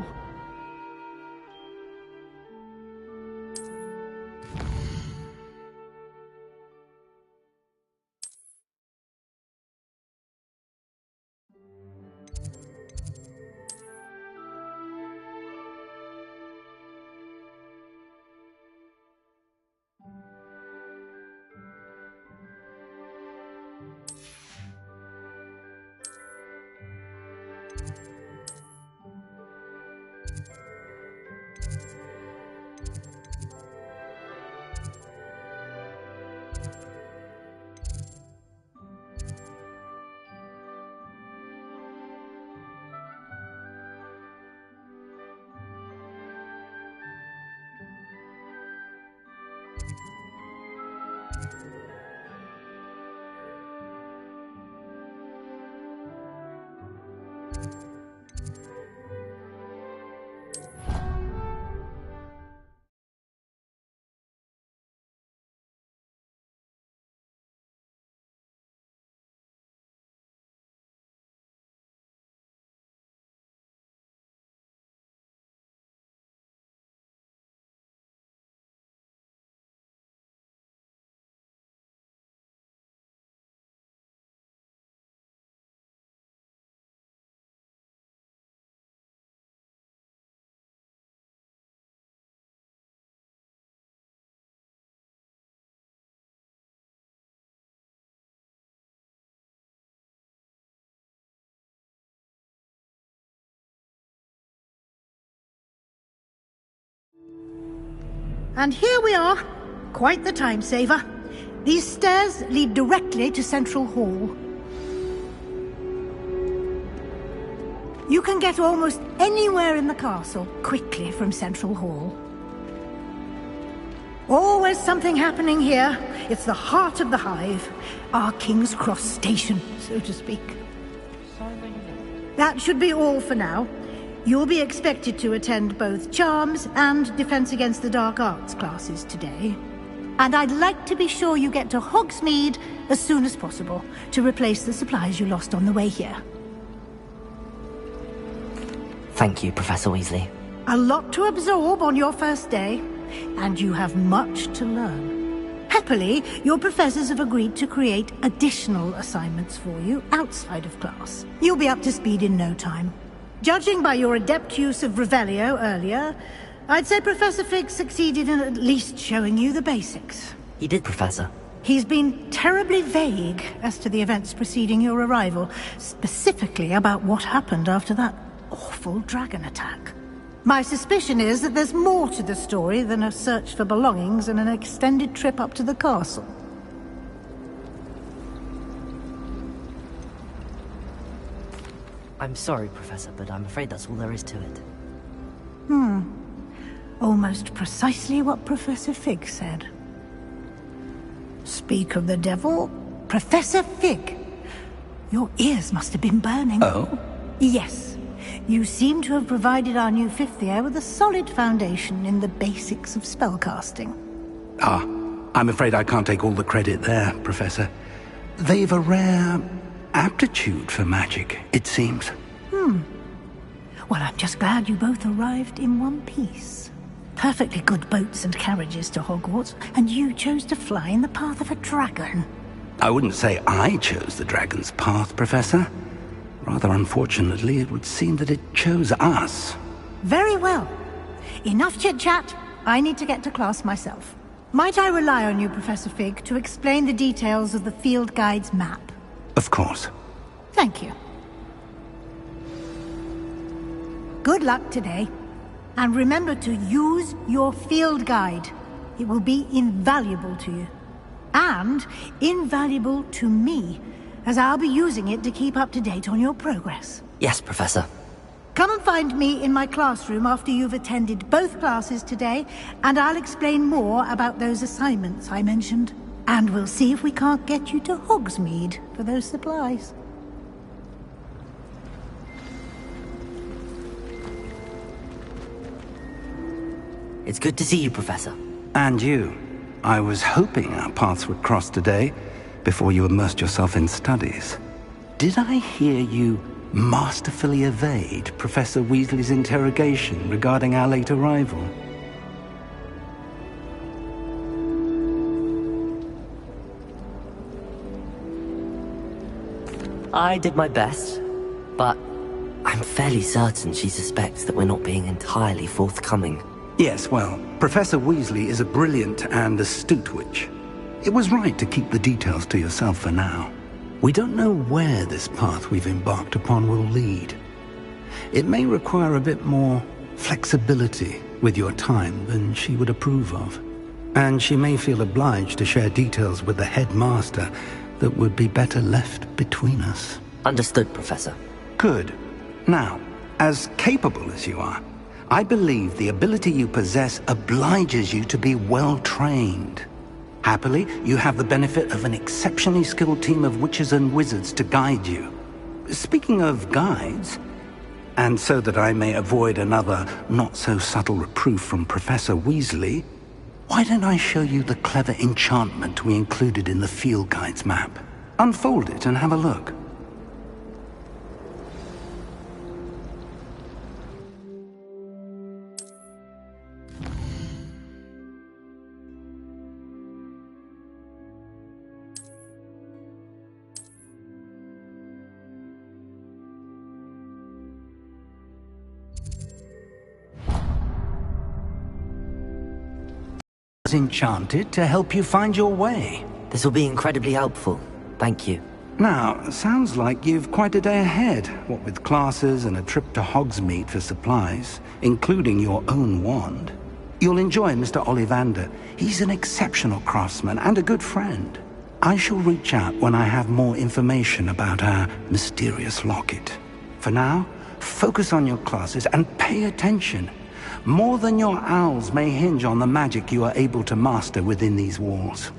And here we are. Quite the time saver. These stairs lead directly to Central Hall. You can get almost anywhere in the castle quickly from Central Hall. Always something happening here. It's the heart of the hive. Our King's Cross station, so to speak. That should be all for now. You'll be expected to attend both Charms and Defense Against the Dark Arts classes today. And I'd like to be sure you get to Hogsmeade as soon as possible to replace the supplies you lost on the way here. Thank you, Professor Weasley. A lot to absorb on your first day, and you have much to learn. Happily, your professors have agreed to create additional assignments for you outside of class. You'll be up to speed in no time. Judging by your adept use of Revelio earlier, I'd say Professor Fig succeeded in at least showing you the basics. He did, Professor. He's been terribly vague as to the events preceding your arrival, specifically about what happened after that awful dragon attack. My suspicion is that there's more to the story than a search for belongings and an extended trip up to the castle. I'm sorry, Professor, but I'm afraid that's all there is to it. Almost precisely what Professor Fig said. Speak of the devil, Professor Fig. Your ears must have been burning. Oh? Yes. You seem to have provided our new fifth year with a solid foundation in the basics of spellcasting. Ah, I'm afraid I can't take all the credit there, Professor. They've a rare aptitude for magic, it seems. Well, I'm just glad you both arrived in one piece. Perfectly good boats and carriages to Hogwarts, and you chose to fly in the path of a dragon. I wouldn't say I chose the dragon's path, Professor. Rather unfortunately, it would seem that it chose us. Very well. Enough chit-chat. I need to get to class myself. Might I rely on you, Professor Fig, to explain the details of the field guide's map? Of course. Thank you. Good luck today. And remember to use your field guide. It will be invaluable to you. And invaluable to me, as I'll be using it to keep up to date on your progress. Yes, Professor. Come and find me in my classroom after you've attended both classes today, and I'll explain more about those assignments I mentioned. And we'll see if we can't get you to Hogsmeade for those supplies. It's good to see you, Professor. And you. I was hoping our paths would cross today, before you immersed yourself in studies. Did I hear you masterfully evade Professor Weasley's interrogation regarding our late arrival? I did my best, but I'm fairly certain she suspects that we're not being entirely forthcoming. Yes, well, Professor Weasley is a brilliant and astute witch. It was right to keep the details to yourself for now. We don't know where this path we've embarked upon will lead. It may require a bit more flexibility with your time than she would approve of. And she may feel obliged to share details with the headmaster that would be better left between us. Understood, Professor. Good. Now, as capable as you are, I believe the ability you possess obliges you to be well-trained. Happily, you have the benefit of an exceptionally skilled team of witches and wizards to guide you. Speaking of guides, and so that I may avoid another not-so-subtle reproof from Professor Weasley, why don't I show you the clever enchantment we included in the field guide's map? Unfold it and have a look. Enchanted to help you find your way. This will be incredibly helpful. Thank you. Now, sounds like you've quite a day ahead, what with classes and a trip to Hogsmeade for supplies, including your own wand. You'll enjoy Mr. Ollivander. He's an exceptional craftsman and a good friend. I shall reach out when I have more information about our mysterious locket. For now, focus on your classes and pay attention. More than your owls may hinge on the magic you are able to master within these walls.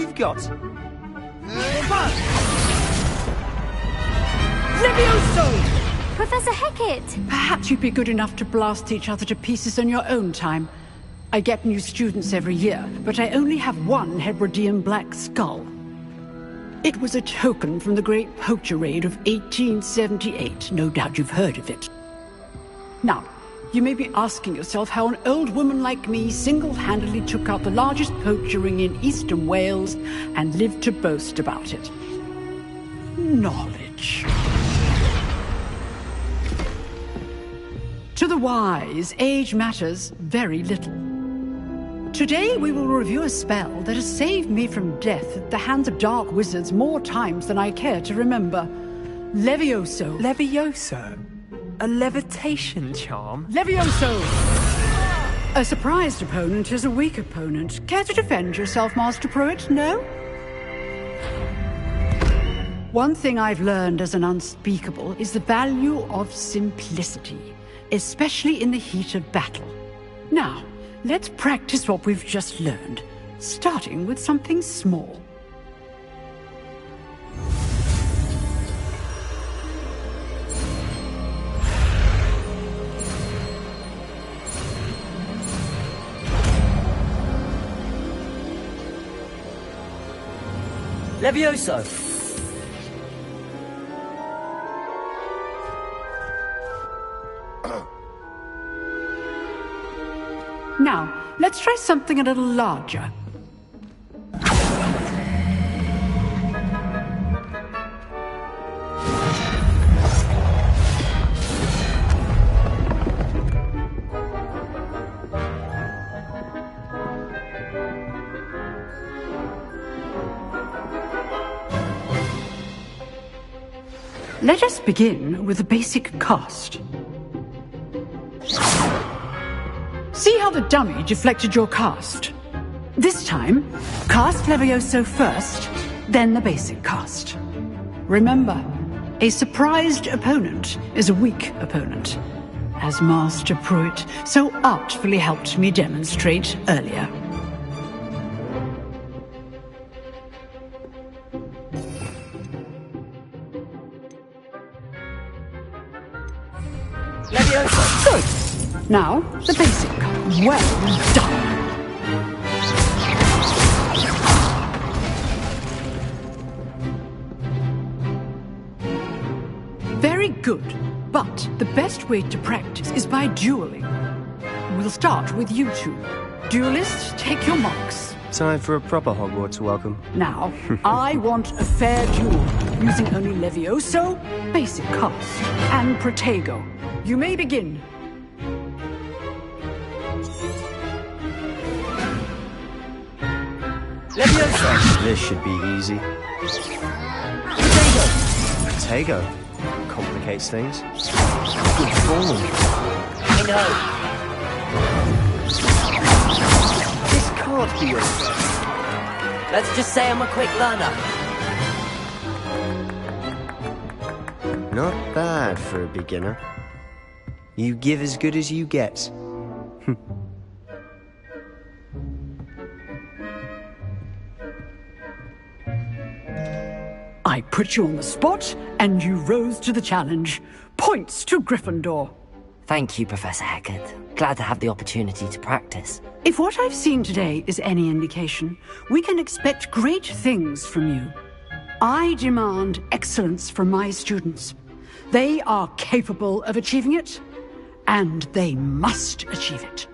you've got. Levioso! Professor Hackett! Perhaps you'd be good enough to blast each other to pieces on your own time. I get new students every year, but I only have one Hebridean black skull. It was a token from the Great Poacher Raid of 1878. No doubt you've heard of it. Now, you may be asking yourself how an old woman like me single-handedly took out the largest poacher ring in eastern Wales and lived to boast about it. Knowledge. To the wise, age matters very little. Today we will review a spell that has saved me from death at the hands of dark wizards more times than I care to remember. Levioso. Levioso? A levitation charm? Levioso! A surprised opponent is a weak opponent. Care to defend yourself, Master Pruitt? No? One thing I've learned as an unspeakable is the value of simplicity, especially in the heat of battle. Now, let's practice what we've just learned, starting with something small. Levioso! Now, let's try something a little larger. Let us begin with a basic cast. See how the dummy deflected your cast? This time, cast Levioso first, then the basic cast. Remember, a surprised opponent is a weak opponent, as Master Pruitt so artfully helped me demonstrate earlier. Levioso! Good. Now, the basic. Well done. Very good. But the best way to practice is by dueling. We'll start with you two. Duelists, take your marks. Time for a proper Hogwarts welcome. Now, I want a fair duel, using only Levioso, basic cast, and Protego. You may begin. Levioso! This should be easy. Protego. Complicates things. Good form. I know. This can't be your first. Let's just say I'm a quick learner. Not bad for a beginner. You give as good as you get. I put you on the spot, and you rose to the challenge. Points to Gryffindor. Thank you, Professor Hackett. Glad to have the opportunity to practice. If what I've seen today is any indication, we can expect great things from you. I demand excellence from my students. They are capable of achieving it, and they must achieve it.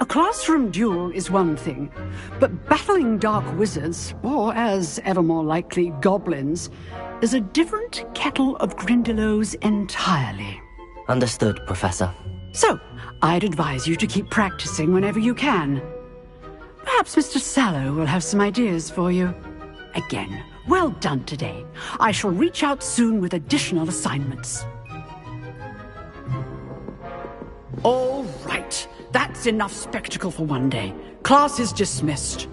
A classroom duel is one thing, but battling dark wizards, or as ever more likely, goblins, is a different kettle of Grindylows entirely. Understood, Professor. So, I'd advise you to keep practicing whenever you can. Perhaps Mr. Sallow will have some ideas for you. Again, well done today. I shall reach out soon with additional assignments. All right. That's enough spectacle for one day. Class is dismissed.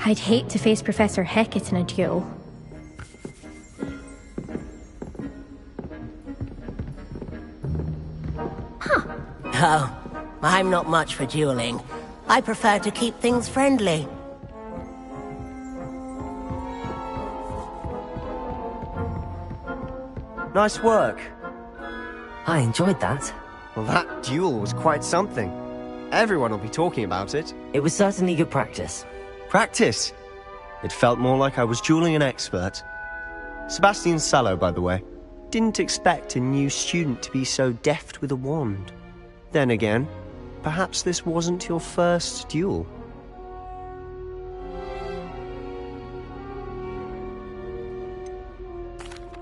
I'd hate to face Professor Hackett in a duel. Oh, I'm not much for dueling. I prefer to keep things friendly. Nice work. I enjoyed that. Well, that duel was quite something. Everyone will be talking about it. It was certainly good practice. Practice? It felt more like I was dueling an expert. Sebastian Sallow, by the way. Didn't expect a new student to be so deft with a wand. Then again, perhaps this wasn't your first duel.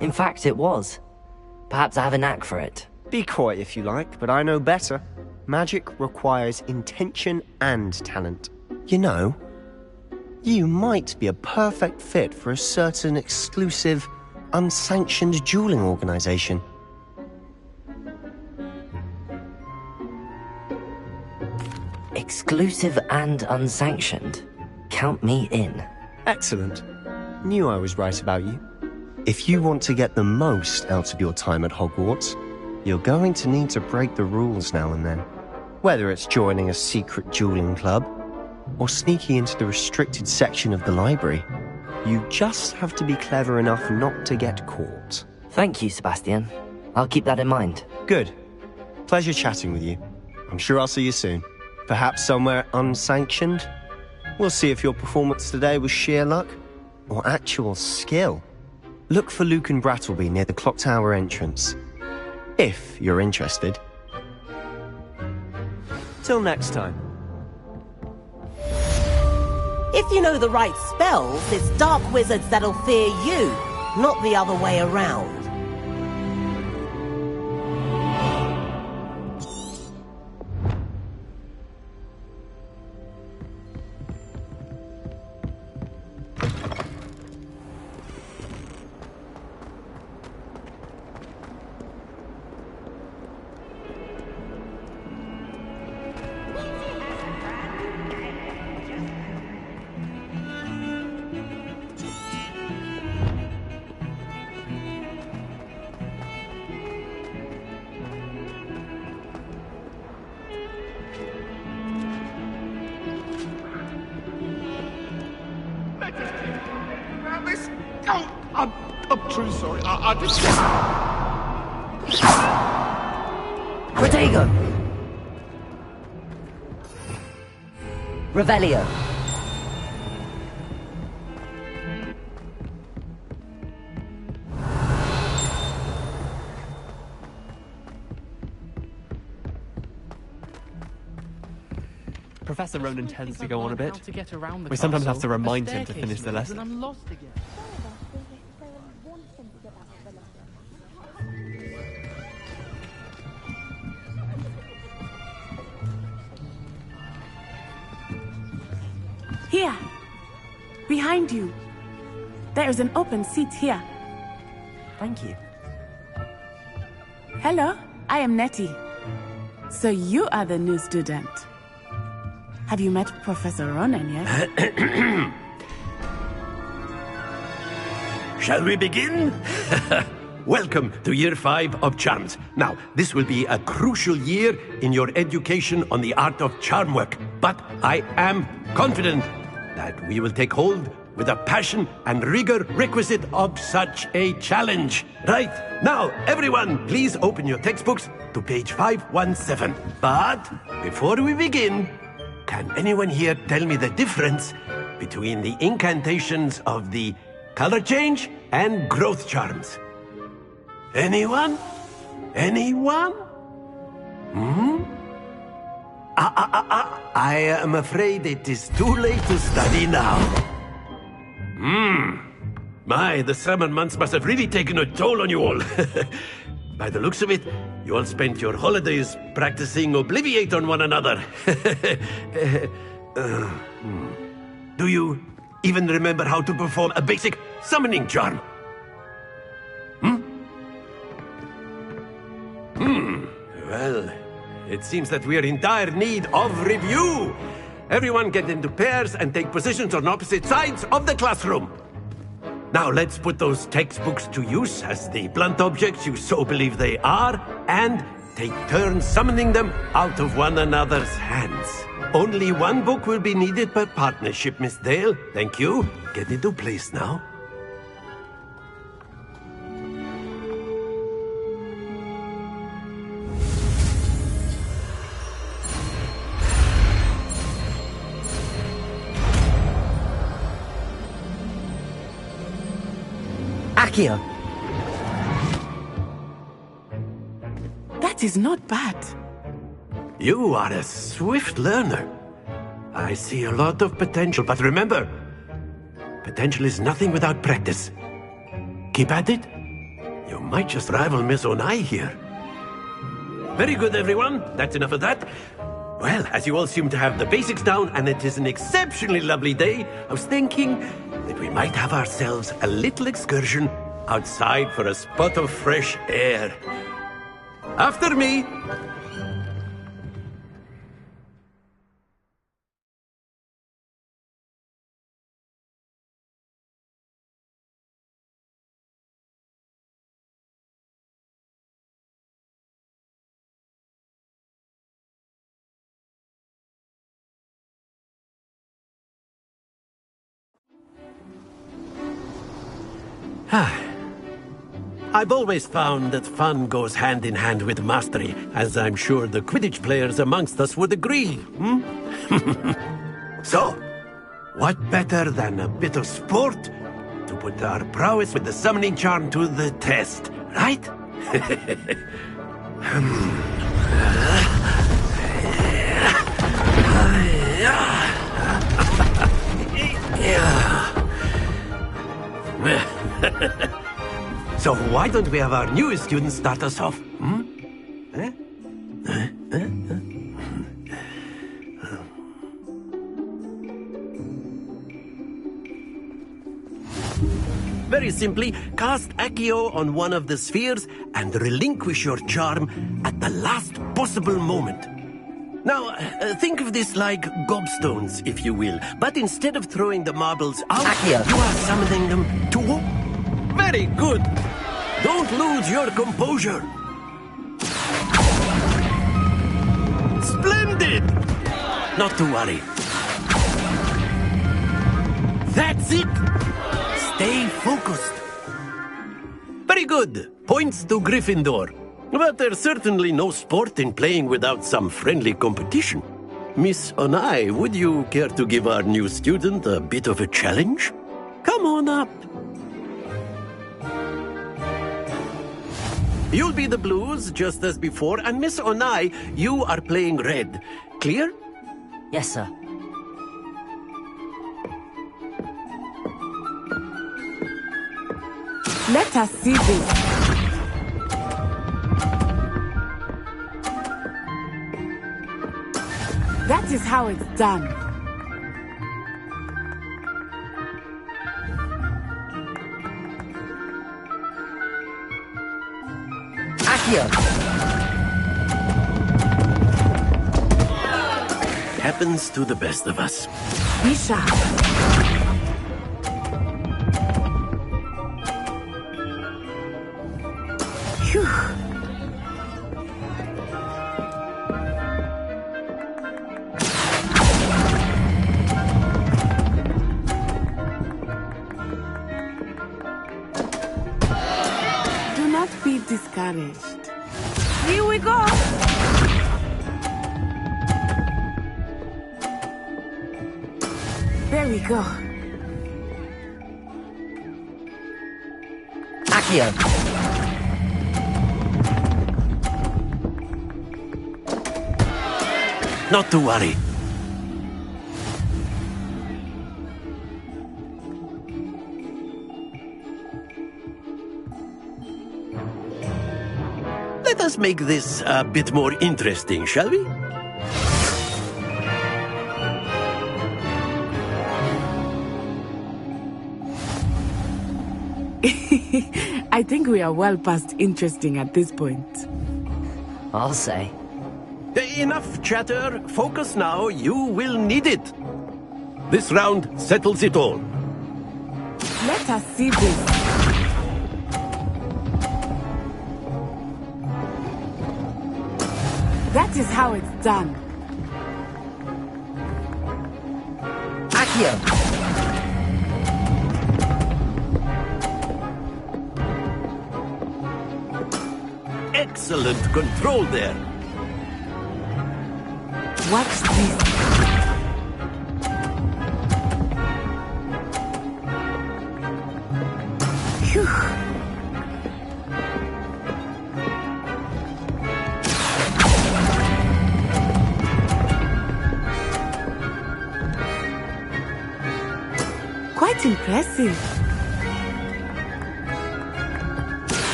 In fact, it was. Perhaps I have a knack for it. Be coy if you like, but I know better. Magic requires intention and talent. You know, you might be a perfect fit for a certain exclusive, unsanctioned dueling organization. Exclusive and unsanctioned. Count me in. Excellent. Knew I was right about you. If you want to get the most out of your time at Hogwarts, you're going to need to break the rules now and then. Whether it's joining a secret dueling club, or sneaking into the restricted section of the library, you just have to be clever enough not to get caught. Thank you, Sebastian. I'll keep that in mind. Good. Pleasure chatting with you. I'm sure I'll see you soon. Perhaps somewhere unsanctioned? We'll see if your performance today was sheer luck, or actual skill. Look for Luke and Brattleby near the clock tower entrance. If you're interested. Till next time. If you know the right spells, it's dark wizards that'll fear you, not the other way around. I'm truly sorry. I just... Protego! Revelio! Professor Ronan tends to go on a bit. We sometimes have to remind him to finish the lesson. Here. Behind you. There is an open seat here. Thank you. Hello, I am Nettie. So you are the new student. Have you met Professor Ronan yet? Shall we begin? Welcome to Year 5 of Charms. Now, this will be a crucial year in your education on the art of charm work, but I am confident that we will take hold with the passion and rigor requisite of such a challenge. Right, now, everyone, please open your textbooks to page 517. But before we begin, can anyone here tell me the difference between the incantations of the color change and growth charms? Anyone? Anyone? I am afraid it is too late to study now. My, the summer months must have really taken a toll on you all. By the looks of it, you all spent your holidays practicing Obliviate on one another. Do you even remember how to perform a basic summoning charm? Well, it seems that we are in dire need of review. Everyone get into pairs and take positions on opposite sides of the classroom. Now let's put those textbooks to use as the blunt objects you so believe they are, and take turns summoning them out of one another's hands. Only one book will be needed per partnership, Miss Dale. Thank you. Get into place now. Accio! That is not bad. You are a swift learner. I see a lot of potential, but remember, potential is nothing without practice. Keep at it. You might just rival Miss Onai here. Very good, everyone. That's enough of that. Well, as you all seem to have the basics down, and it is an exceptionally lovely day, I was thinking that we might have ourselves a little excursion outside for a spot of fresh air. After me! I've always found that fun goes hand in hand with mastery, as I'm sure the Quidditch players amongst us would agree. So, what better than a bit of sport to put our prowess with the summoning charm to the test, right? So why don't we have our newest student start us off? Very simply, cast Accio on one of the spheres and relinquish your charm at the last possible moment. Now, think of this like gobstones, if you will, but instead of throwing the marbles out, Accio. you are summoning them to... Very good! Don't lose your composure! Splendid! Not to worry. That's it! Stay focused. Very good. Points to Gryffindor. But there's certainly no sport in playing without some friendly competition. Miss Onai, would you care to give our new student a bit of a challenge? Come on up. You'll be the blues, just as before, and Miss Onai, you are playing red. Clear? Yes, sir. Let us see this. That is how it's done. Accio! Happens to the best of us. Be sharp. Phew. Do not be discouraged. Here we go. There we go. Accio! Not to worry. Let us make this a bit more interesting, shall we? I think we are well past interesting at this point. I'll say. Enough chatter. Focus now. You will need it. This round settles it all. Let us see this. That is how it's done. Accio. Excellent control there. Watch this. Phew. Quite impressive.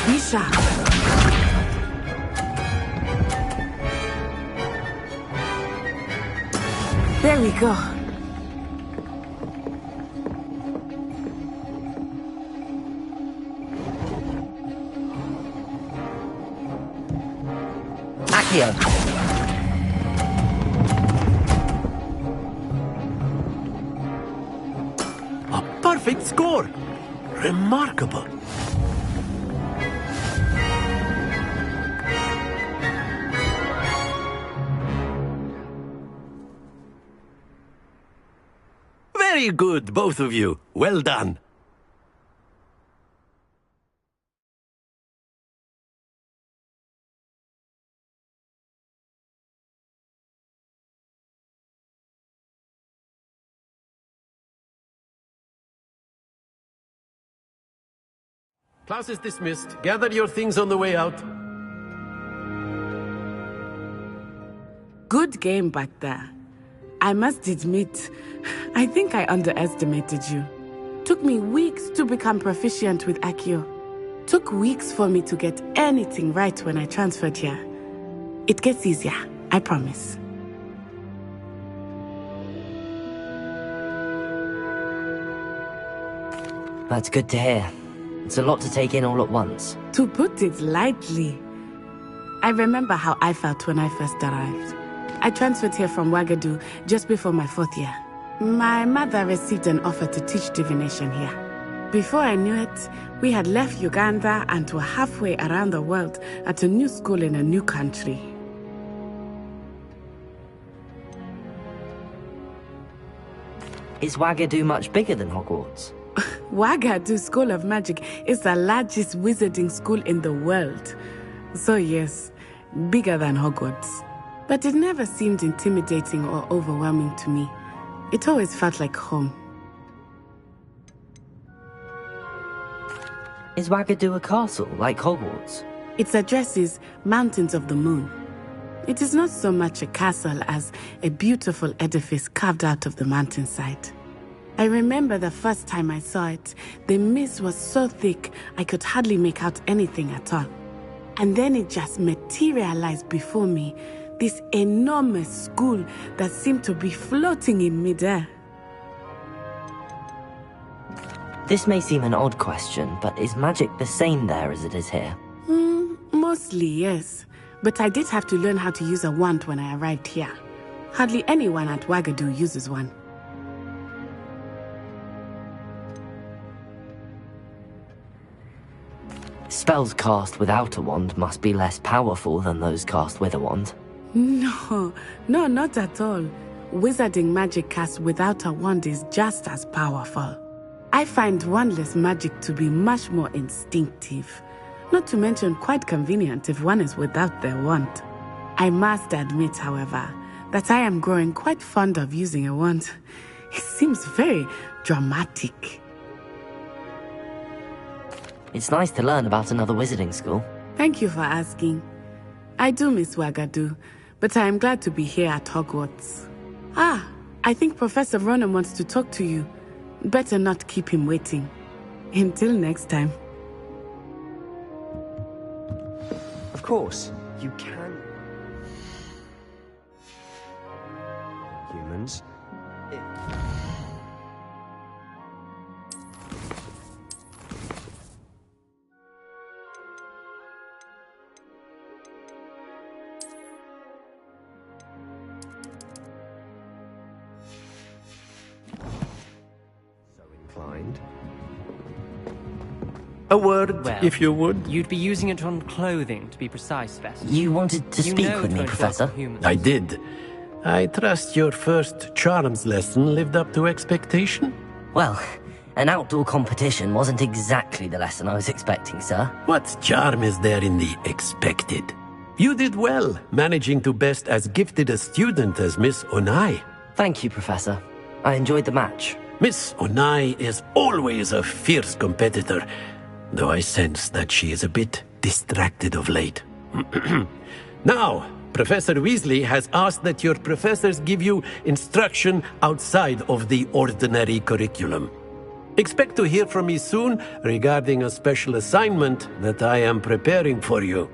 Be sharp. There we go. Accio. A perfect score. Remarkable. Very good, both of you. Well done. Class is dismissed. Gather your things on the way out. Good game back there. I must admit, I think I underestimated you. Took me weeks to become proficient with Accio. Took weeks for me to get anything right when I transferred here. It gets easier, I promise. That's good to hear. It's a lot to take in all at once. To put it lightly, I remember how I felt when I first arrived. I transferred here from Ouagadougou just before my 4th year. My mother received an offer to teach divination here. Before I knew it, we had left Uganda and were halfway around the world at a new school in a new country. Is Ouagadougou much bigger than Hogwarts? Ouagadougou School of Magic is the largest wizarding school in the world. So yes, bigger than Hogwarts. But it never seemed intimidating or overwhelming to me. It always felt like home. Is Ouagadougou a castle, like Hogwarts? Its address is Mountains of the Moon. It is not so much a castle as a beautiful edifice carved out of the mountainside. I remember the first time I saw it, the mist was so thick I could hardly make out anything at all. And then it just materialized before me, this enormous school that seemed to be floating in midair. This may seem an odd question, but is magic the same there as it is here? Mostly, yes. But I did have to learn how to use a wand when I arrived here. Hardly anyone at Ouagadougou uses one. Spells cast without a wand must be less powerful than those cast with a wand. No, not at all. Wizarding magic cast without a wand is just as powerful. I find wandless magic to be much more instinctive. Not to mention quite convenient if one is without their wand. I must admit, however, that I am growing quite fond of using a wand. It seems very dramatic. It's nice to learn about another wizarding school. Thank you for asking. I do miss Ouagadougou, but I am glad to be here at Hogwarts. I think Professor Ronan wants to talk to you. Better not keep him waiting. Until next time. Of course, you can. Humans. A word, Well, if you would. You'd be using it on clothing, to be precise, Vest. You wanted to speak with me, Professor? I did. I trust your first charms lesson lived up to expectation? Well, an outdoor competition wasn't exactly the lesson I was expecting, sir. What charm is there in the expected? You did well, managing to best as gifted a student as Miss Onai. Thank you, Professor. I enjoyed the match. Miss Onai is always a fierce competitor, though I sense that she is a bit distracted of late. Now, Professor Weasley has asked that your professors give you instruction outside of the ordinary curriculum. Expect to hear from me soon regarding a special assignment that I am preparing for you.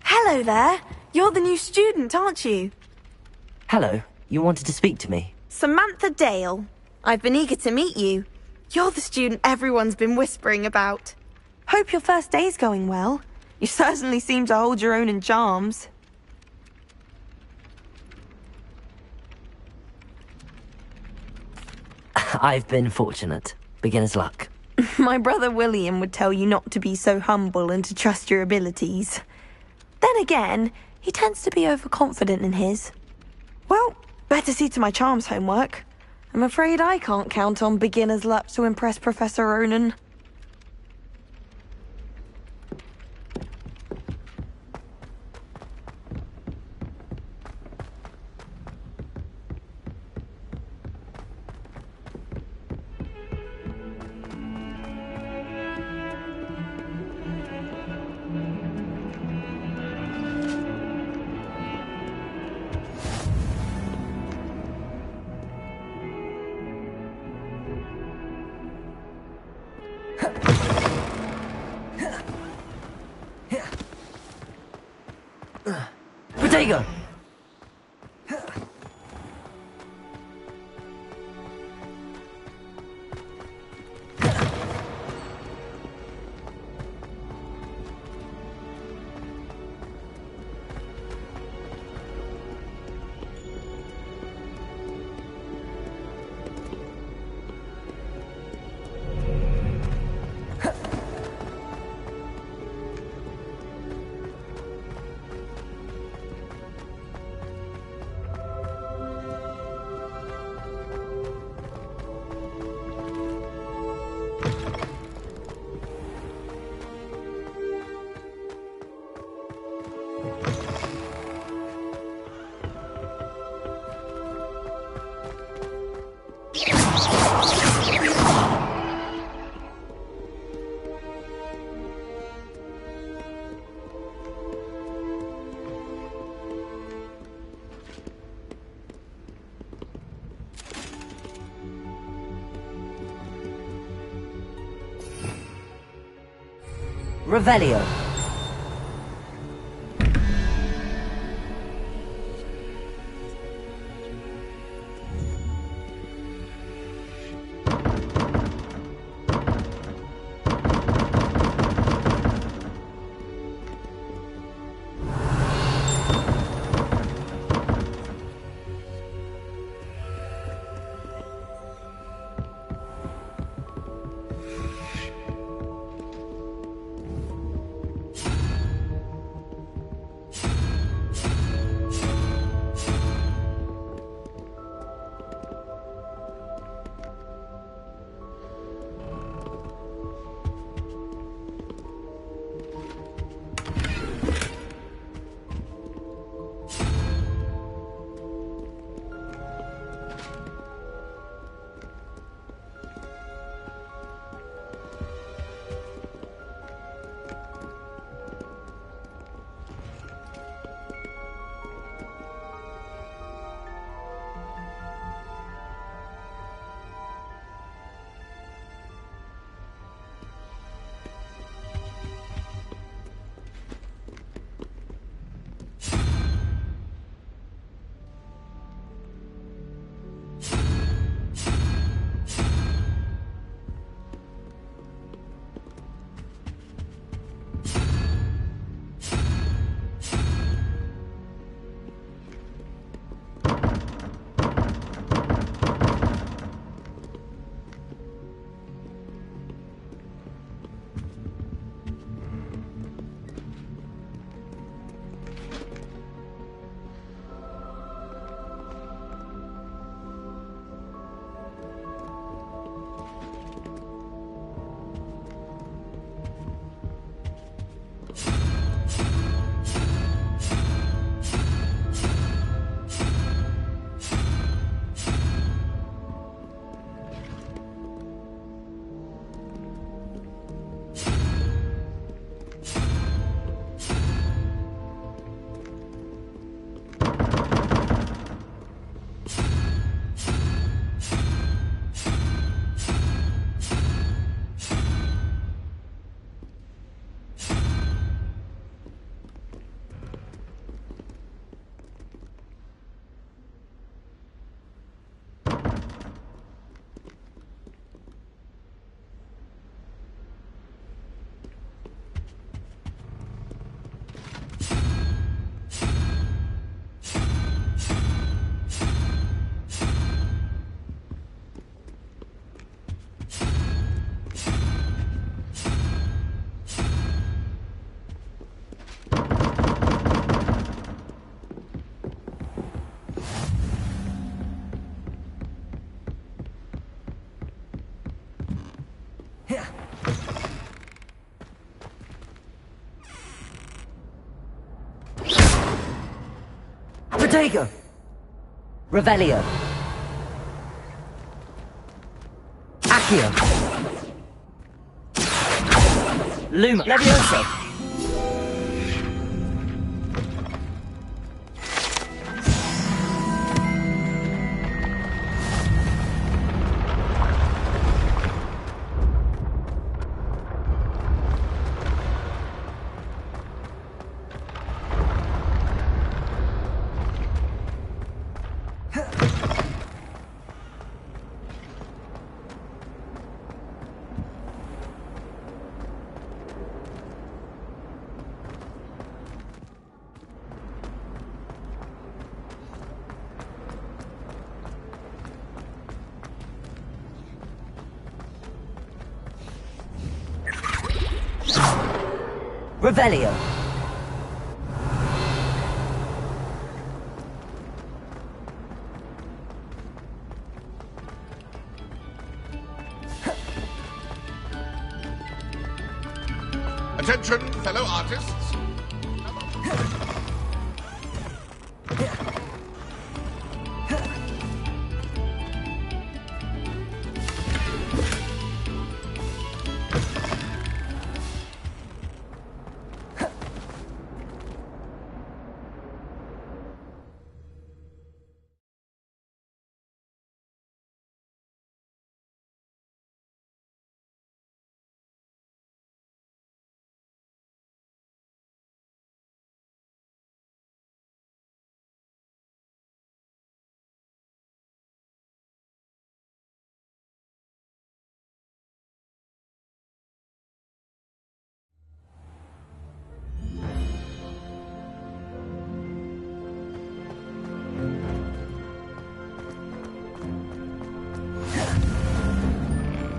Hello there. You're the new student, aren't you? Hello. You wanted to speak to me? Samantha Dale. I've been eager to meet you. You're the student everyone's been whispering about. Hope your first day's going well. You certainly seem to hold your own in charms. I've been fortunate. Beginner's luck. My brother William would tell you not to be so humble and to trust your abilities. Then again, he tends to be overconfident in his. Well, better see to my charms homework. I'm afraid I can't count on beginner's luck to impress Professor Ronan. Protego! Revelio. Protego! Revelio. Accio. Luma. Levioso. Revelio. Attention, fellow artists.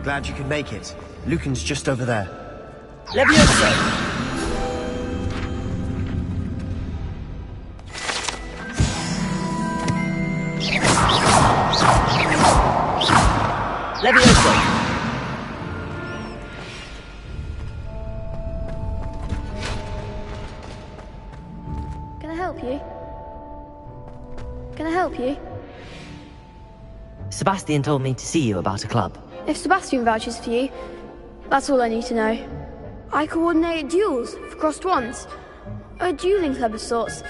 Glad you could make it. Lucan's just over there. Levioso! Levioso! Can I help you? Can I help you? Sebastian told me to see you about a club. If Sebastian vouches for you, that's all I need to know. I coordinate duels for crossed ones. A dueling club of sorts.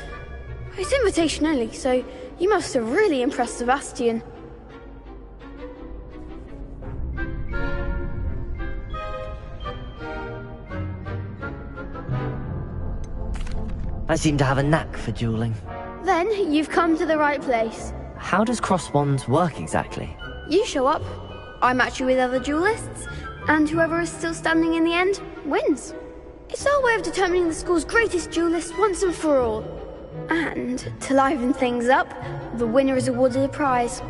It's invitation only, so you must have really impressed Sebastian. I seem to have a knack for dueling. Then you've come to the right place. How does cross wands work exactly? You show up, I match you with other duelists, and whoever is still standing in the end wins. It's our way of determining the school's greatest duelist once and for all. And to liven things up, the winner is awarded a prize.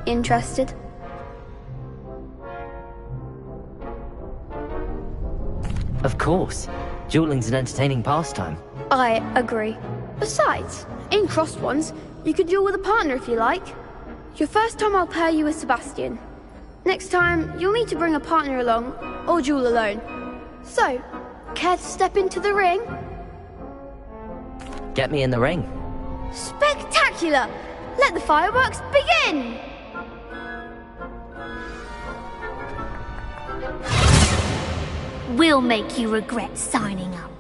Interested? Of course. Dueling's an entertaining pastime. I agree. Besides, in crossed ones, you could duel with a partner if you like. Your first time I'll pair you with Sebastian. Next time, you'll need to bring a partner along, or duel alone. So, care to step into the ring? Get me in the ring. Spectacular! Let the fireworks begin! We'll make you regret signing up.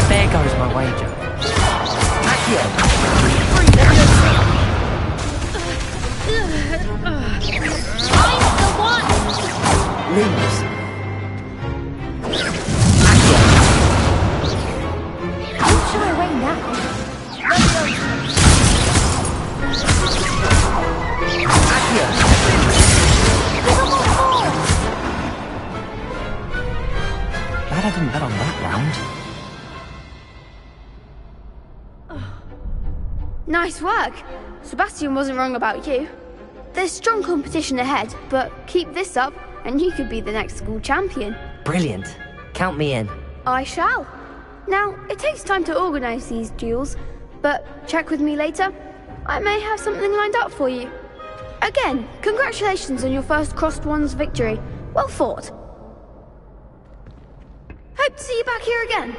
There goes my wager. Lose. Don't shy away now. Glad I didn't bet on that round. Nice work. Sebastian wasn't wrong about you. There's strong competition ahead, but keep this up and you could be the next school champion. Brilliant. Count me in. I shall. Now, it takes time to organise these duels, but check with me later. I may have something lined up for you. Again, congratulations on your first Crossed Ones victory. Well fought. Hope to see you back here again.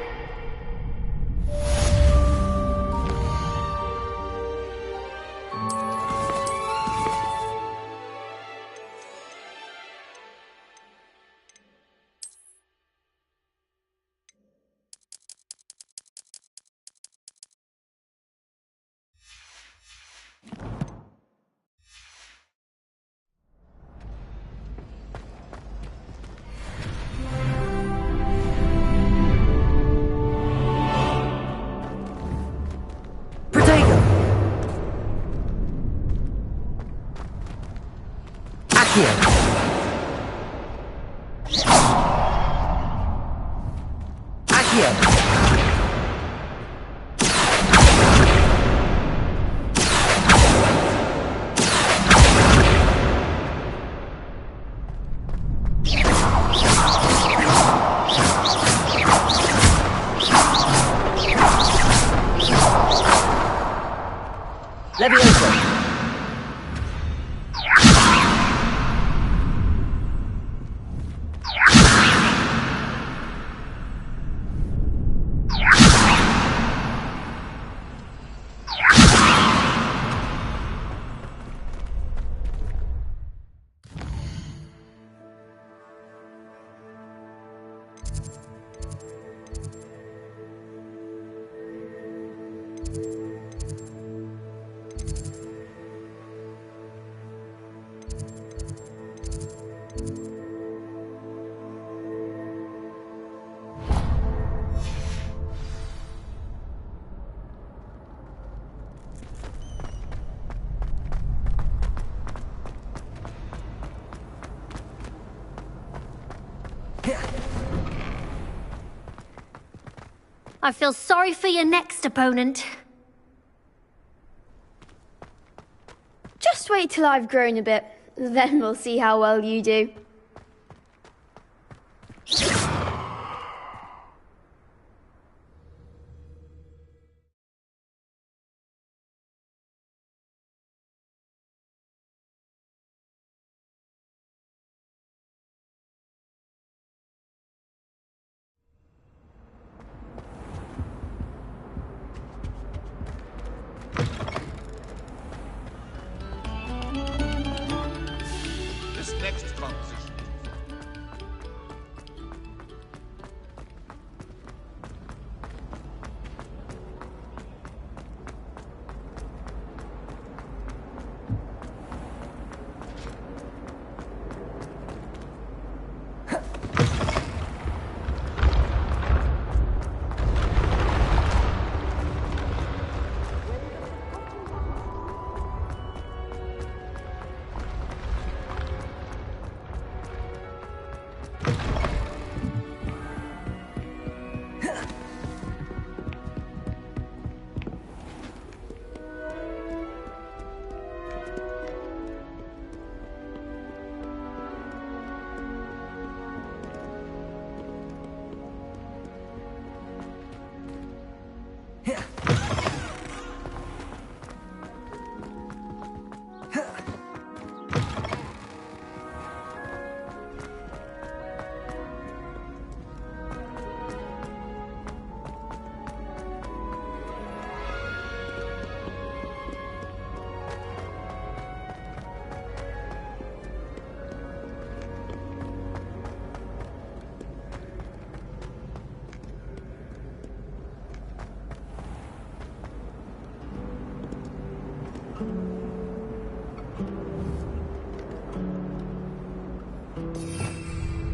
I feel sorry for your next opponent. Just wait till I've grown a bit, then we'll see how well you do. This next composition.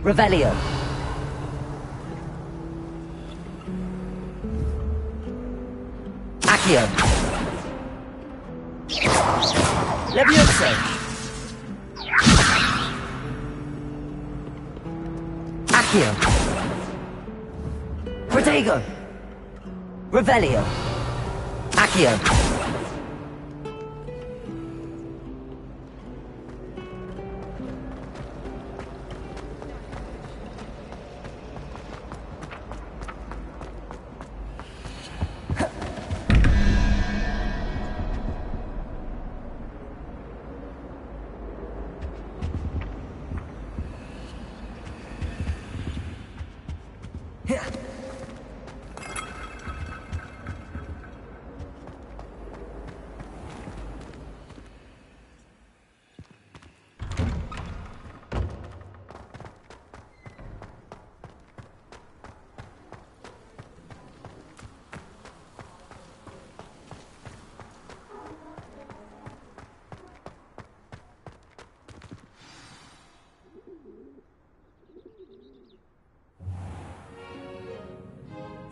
Revelio. Accio. Levioso. Accio. Protego. Revelio. Accio.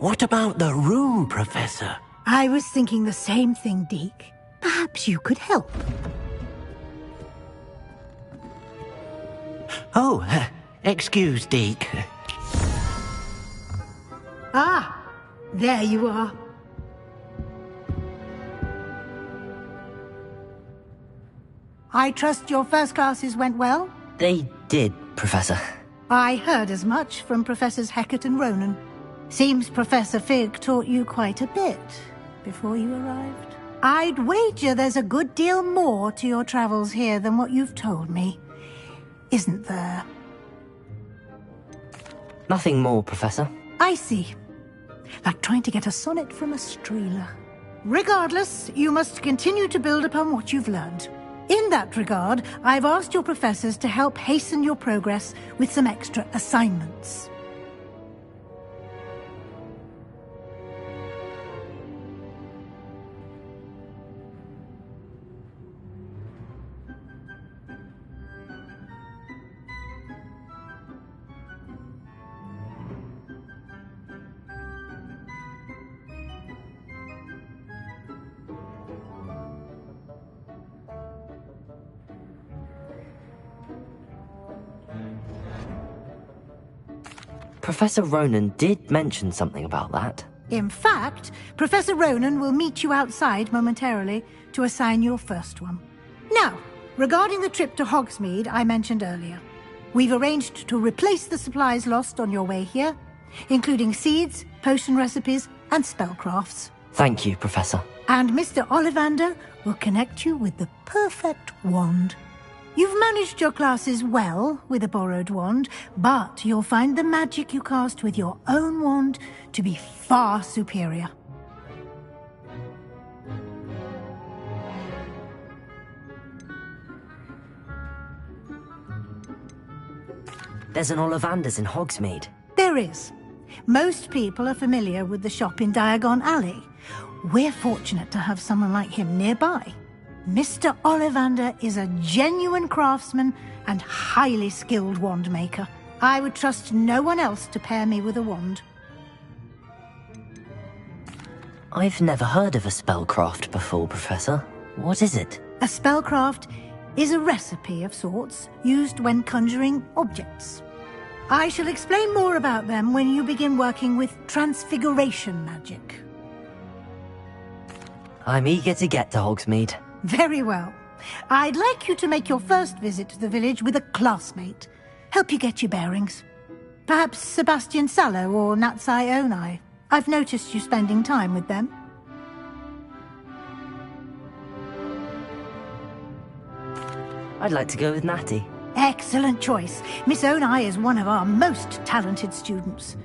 What about the room, Professor? I was thinking the same thing, Deke. Perhaps you could help. Oh, excuse, Deke. Ah, there you are. I trust your first classes went well? They did, Professor. I heard as much from Professors Hecat and Ronan. Seems Professor Fig taught you quite a bit before you arrived. I'd wager there's a good deal more to your travels here than what you've told me. Isn't there? Nothing more, Professor. I see. Like trying to get a sonnet from a streeler. Regardless, you must continue to build upon what you've learned. In that regard, I've asked your professors to help hasten your progress with some extra assignments. Professor Ronan did mention something about that. In fact, Professor Ronan will meet you outside momentarily to assign your first one. Now, regarding the trip to Hogsmeade I mentioned earlier, we've arranged to replace the supplies lost on your way here, including seeds, potion recipes, and spellcrafts. Thank you, Professor. And Mr. Ollivander will connect you with the perfect wand. You've managed your classes well with a borrowed wand, but you'll find the magic you cast with your own wand to be far superior. There's an Ollivander's in Hogsmeade. There is. Most people are familiar with the shop in Diagon Alley. We're fortunate to have someone like him nearby. Mr. Ollivander is a genuine craftsman and highly skilled wand maker. I would trust no one else to pair me with a wand. I've never heard of a spellcraft before, Professor. What is it? A spellcraft is a recipe of sorts used when conjuring objects. I shall explain more about them when you begin working with transfiguration magic. I'm eager to get to Hogsmeade. Very well. I'd like you to make your first visit to the village with a classmate. Help you get your bearings. Perhaps Sebastian Sallow or Natsai Onai. I've noticed you spending time with them. I'd like to go with Natty. Excellent choice. Miss Onai is one of our most talented students.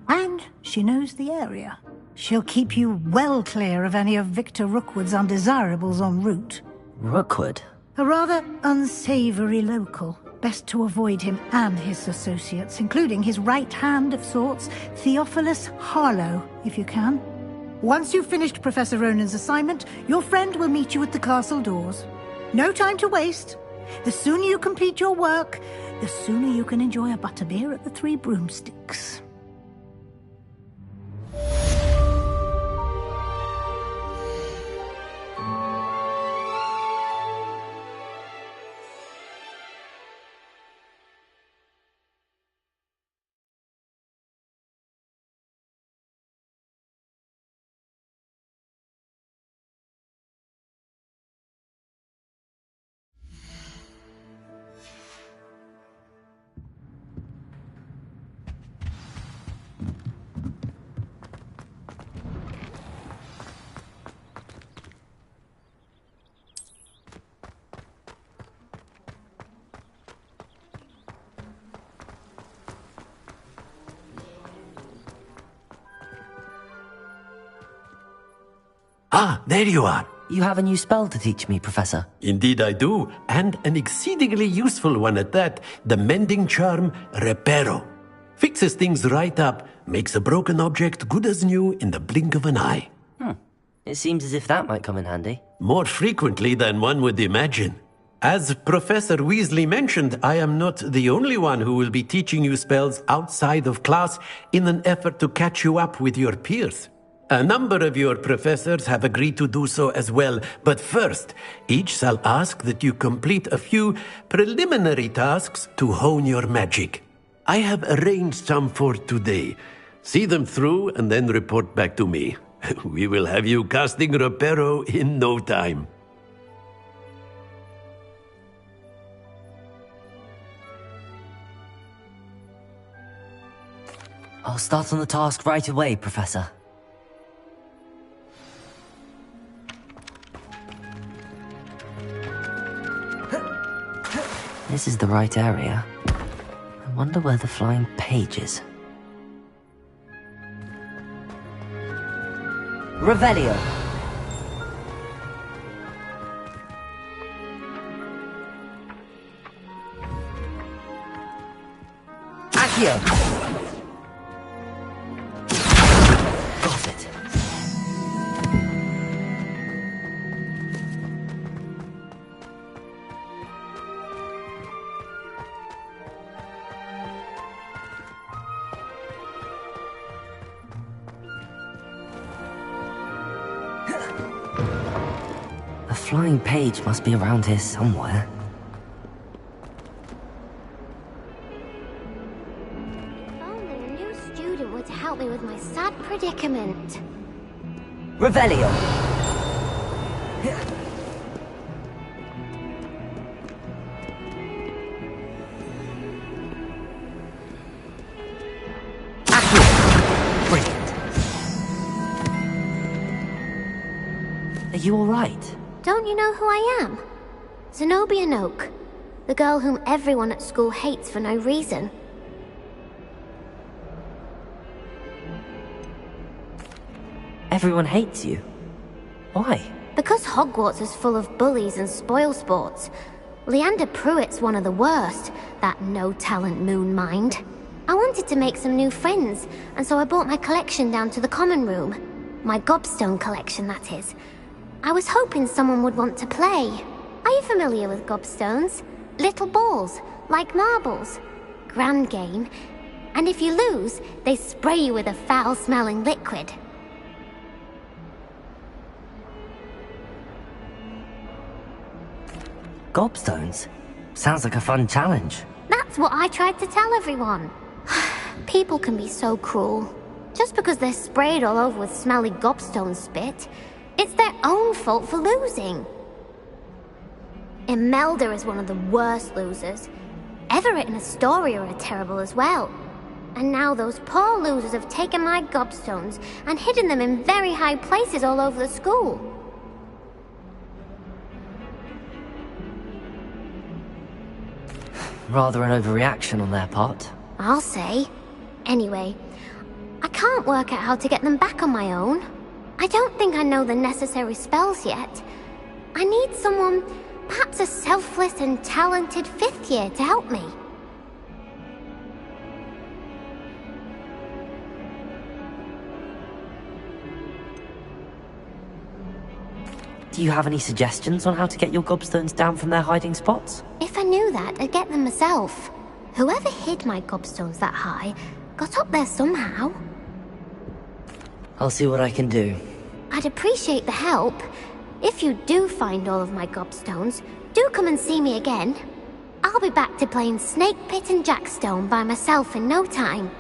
And she knows the area. She'll keep you well clear of any of Victor Rookwood's undesirables en route. Rookwood? A rather unsavory local. Best to avoid him and his associates, including his right hand of sorts, Theophilus Harlow, if you can. Once you've finished Professor Ronan's assignment, your friend will meet you at the castle doors. No time to waste. The sooner you complete your work, the sooner you can enjoy a butterbeer at the Three Broomsticks. Ah, there you are. You have a new spell to teach me, Professor. Indeed I do, and an exceedingly useful one at that. The mending charm, Reparo. Fixes things right up, makes a broken object good as new in the blink of an eye. It seems as if that might come in handy. More frequently than one would imagine. As Professor Weasley mentioned, I am not the only one who will be teaching you spells outside of class in an effort to catch you up with your peers. A number of your professors have agreed to do so as well, but first, each shall ask that you complete a few preliminary tasks to hone your magic. I have arranged some for today. See them through and then report back to me. We will have you casting Reparo in no time. I'll start on the task right away, Professor. This is the right area. I wonder where the flying page is. Revelio! Accio! Got it. A flying page must be around here somewhere. If only a new student were to help me with my sad predicament. Revelio! Brilliant. Are you all right? Don't you know who I am? Zenobia Noak, the girl whom everyone at school hates for no reason. Everyone hates you. Why? Because Hogwarts is full of bullies and spoilsports. Leander Pruitt's one of the worst, that no-talent moon mind. I wanted to make some new friends, and so I brought my collection down to the common room. My gobstone collection, that is. I was hoping someone would want to play. Are you familiar with gobstones? Little balls, like marbles. Grand game. And if you lose, they spray you with a foul-smelling liquid. Gobstones? Sounds like a fun challenge. That's what I tried to tell everyone. People can be so cruel. Just because they're sprayed all over with smelly gobstone spit, it's their own fault for losing. Imelda is one of the worst losers. Everett and Astoria are terrible as well. And now those poor losers have taken my gobstones and hidden them in very high places all over the school. Rather an overreaction on their part. I'll say. Anyway, I can't work out how to get them back on my own. I don't think I know the necessary spells yet. I need someone, perhaps a selfless and talented fifth year to help me. Do you have any suggestions on how to get your gobstones down from their hiding spots? If I knew that, I'd get them myself. Whoever hid my gobstones that high got up there somehow. I'll see what I can do. I'd appreciate the help. If you do find all of my gobstones, do come and see me again. I'll be back to playing Snake Pit and Jackstone by myself in no time.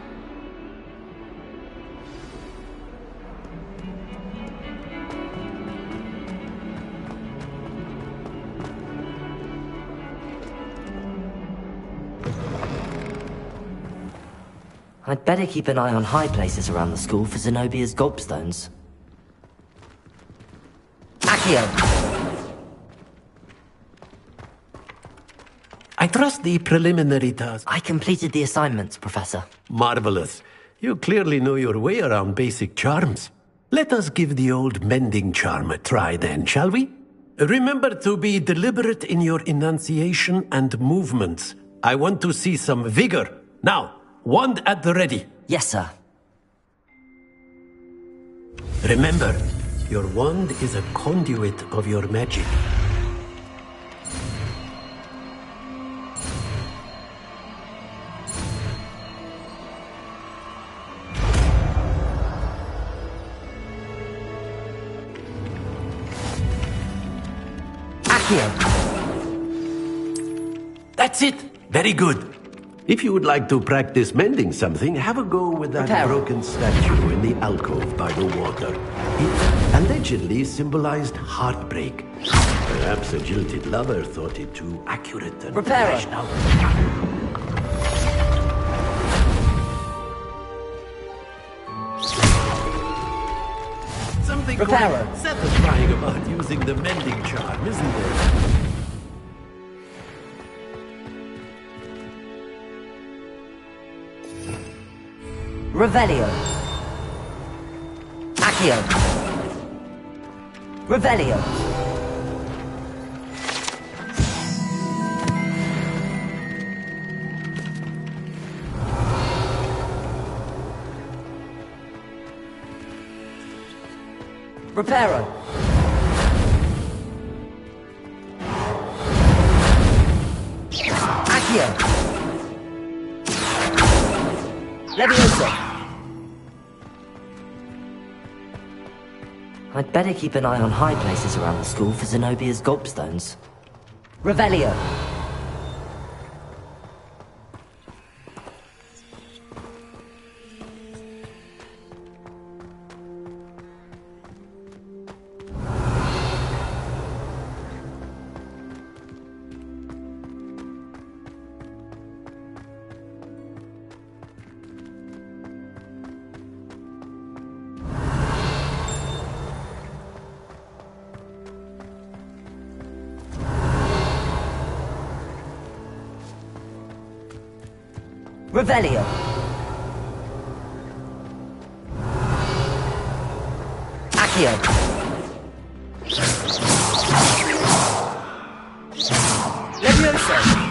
I'd better keep an eye on high places around the school for Zenobia's gobstones. Accio! I trust the preliminary task. I completed the assignments, Professor. Marvelous. You clearly know your way around basic charms. Let us give the old mending charm a try then, shall we? Remember to be deliberate in your enunciation and movements. I want to see some vigor. Now, wand at the ready. Yes, sir. Remember, your wand is a conduit of your magic. That's it! Very good. If you would like to practice mending something, have a go with that broken statue in the alcove by the water. It allegedly symbolized heartbreak. Perhaps a jilted lover thought it too accurate and flashed out. Something quite satisfying about using the mending charm, isn't there? Revelio. Accio. Revelio. Reparo. Accio. Levioso. I'd better keep an eye on high places around the school for Zenobia's gobstones. Revelio. Revelio. Accio. Levioso.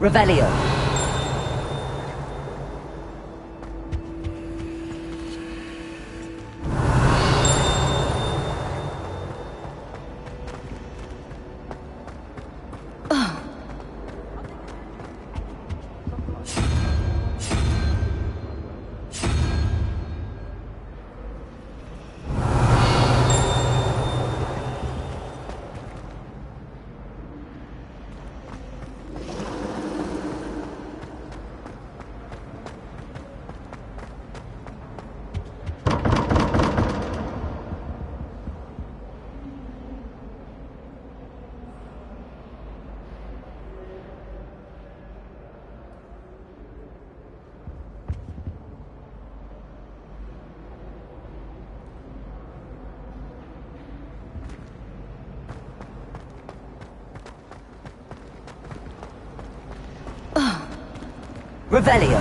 Revelio. Revelio.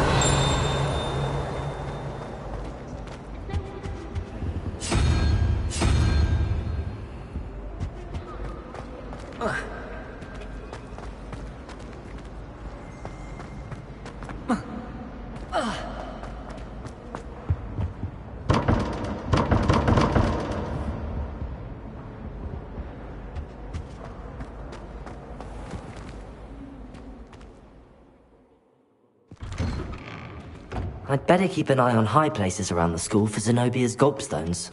I'd better keep an eye on high places around the school for Zenobia's gobstones.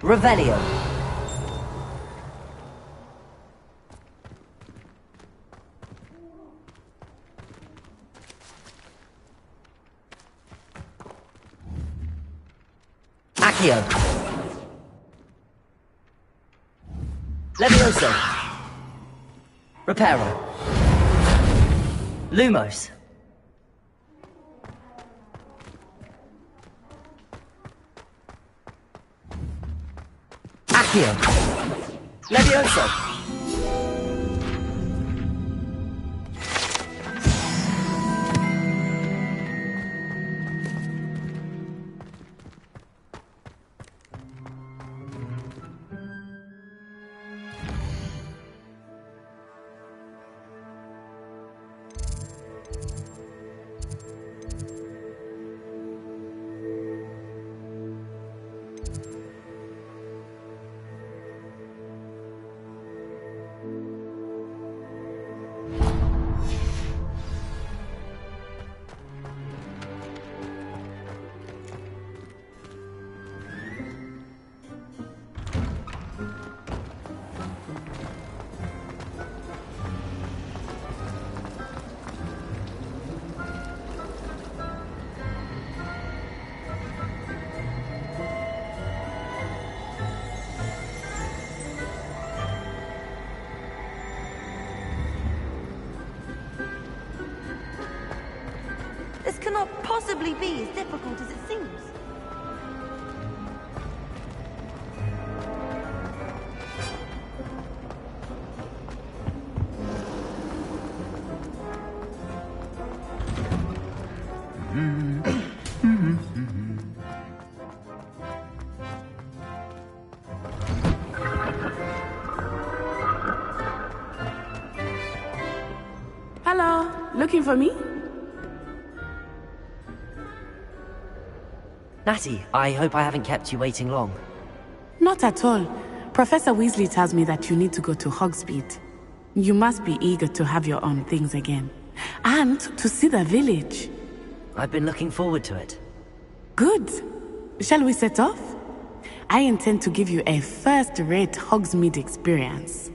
Revelio. Accio. Levioso. Reparo. Lumos. Accio. Levioso. This cannot possibly be as difficult as it seems. Hello, looking for me? Natty, I hope I haven't kept you waiting long. Not at all. Professor Weasley tells me that you need to go to Hogsmeade. You must be eager to have your own things again. And to see the village. I've been looking forward to it. Good. Shall we set off? I intend to give you a first-rate Hogsmeade experience.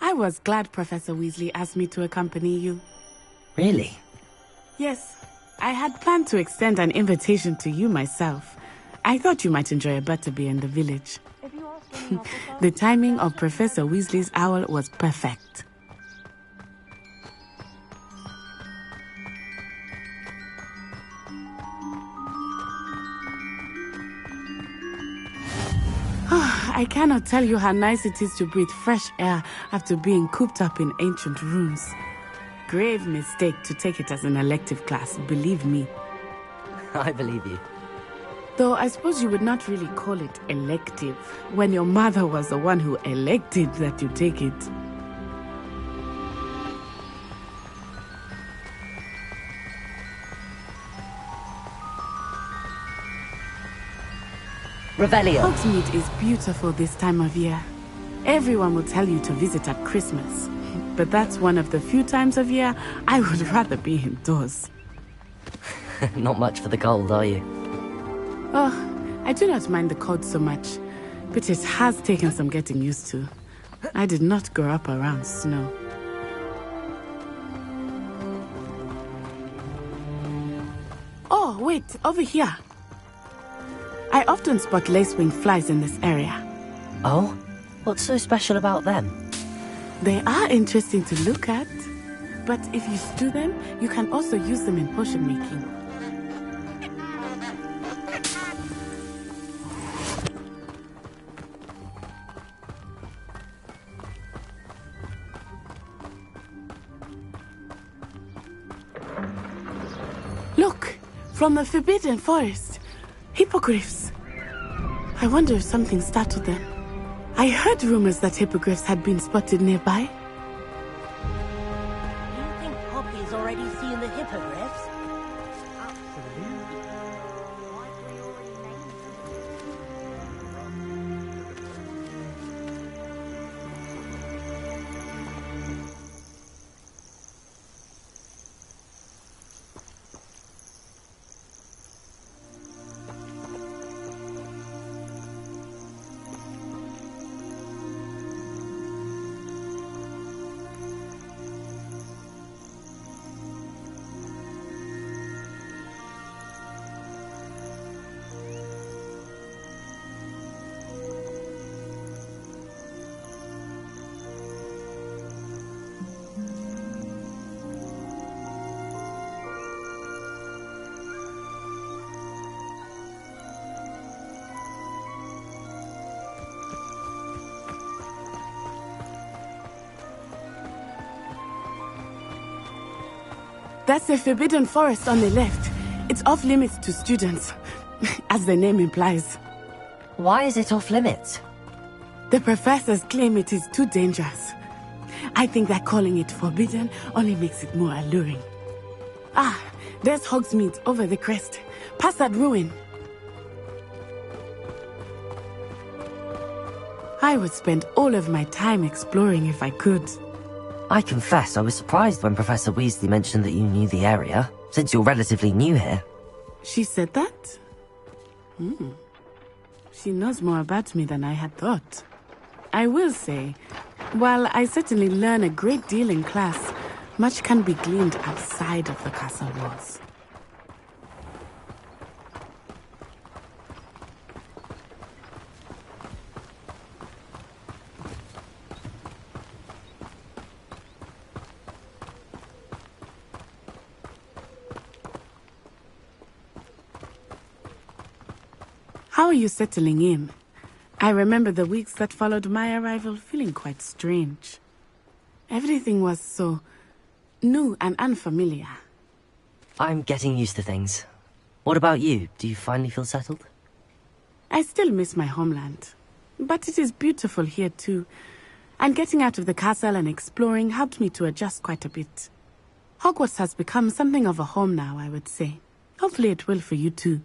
I was glad Professor Weasley asked me to accompany you. Really? Yes. I had planned to extend an invitation to you myself. I thought you might enjoy a butterbeer in the village. The timing of Professor Weasley's owl was perfect. I cannot tell you how nice it is to breathe fresh air after being cooped up in ancient rooms. Grave mistake to take it as an elective class, believe me. I believe you. Though I suppose you would not really call it elective when your mother was the one who elected that you take it. Revelio. Hogsmeade is beautiful this time of year. Everyone will tell you to visit at Christmas. But that's one of the few times of year I would rather be indoors. Not much for the cold, are you? Oh, I do not mind the cold so much, but it has taken some getting used to. I did not grow up around snow. Oh, wait, over here. I often spot lacewing flies in this area. Oh? What's so special about them? They are interesting to look at, but if you stew them, you can also use them in potion making. Look! From the Forbidden Forest! Hippogriffs! I wonder if something startled them. I heard rumors that hippogriffs had been spotted nearby. You think Poppy's already seen the hippogriffs? That's the Forbidden Forest on the left. It's off limits to students, as the name implies. Why is it off limits? The professors claim it is too dangerous. I think that calling it forbidden only makes it more alluring. Ah, there's Hogsmeade over the crest. Past that ruin. I would spend all of my time exploring if I could. I confess I was surprised when Professor Weasley mentioned that you knew the area, since you're relatively new here. She said that? She knows more about me than I had thought. I will say, while I certainly learn a great deal in class, much can be gleaned outside of the castle walls. How are you settling in? I remember the weeks that followed my arrival feeling quite strange. Everything was so new and unfamiliar. I'm getting used to things. What about you? Do you finally feel settled? I still miss my homeland, but it is beautiful here too. And getting out of the castle and exploring helped me to adjust quite a bit. Hogwarts has become something of a home now, I would say. Hopefully it will for you too.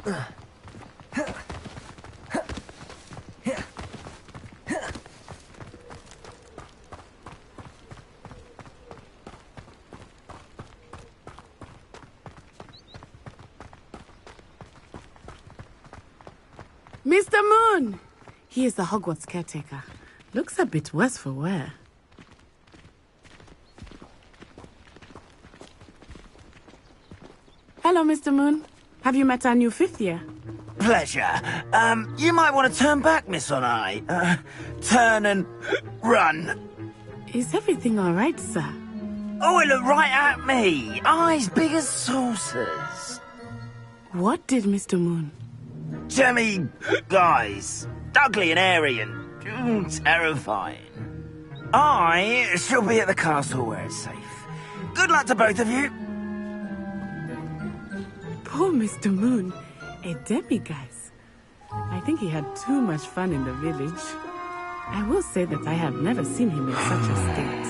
Mr. Moon! He is the Hogwarts caretaker. Looks a bit worse for wear. Hello, Mr. Moon. Have you met our new 5th year? Pleasure. You might want to turn back, Miss On-Eye. Turn and run. Is everything all right, sir? Oh, it looked right at me. Eyes big as saucers. What did Mr. Moon? Jemmy guys. Ugly and airy and terrifying. I shall be at the castle where it's safe. Good luck to both of you. Poor Mr. Moon. A demiguise. I think he had too much fun in the village. I will say that I have never seen him in such a state.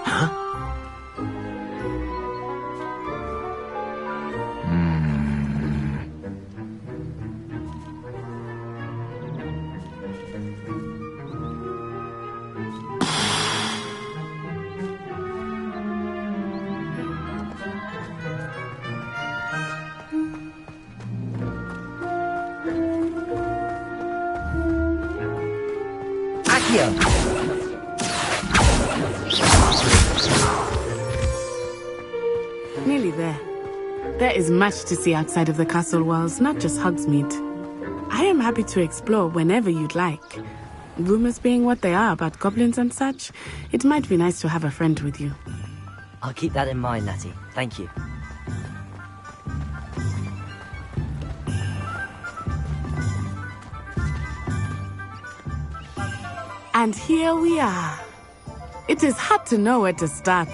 Huh? Nearly there. There is much to see outside of the castle walls, not just Hogsmeade. I am happy to explore whenever you'd like. Rumors being what they are about goblins and such, it might be nice to have a friend with you. I'll keep that in mind, Natty. Thank you. And here we are. It is hard to know where to start.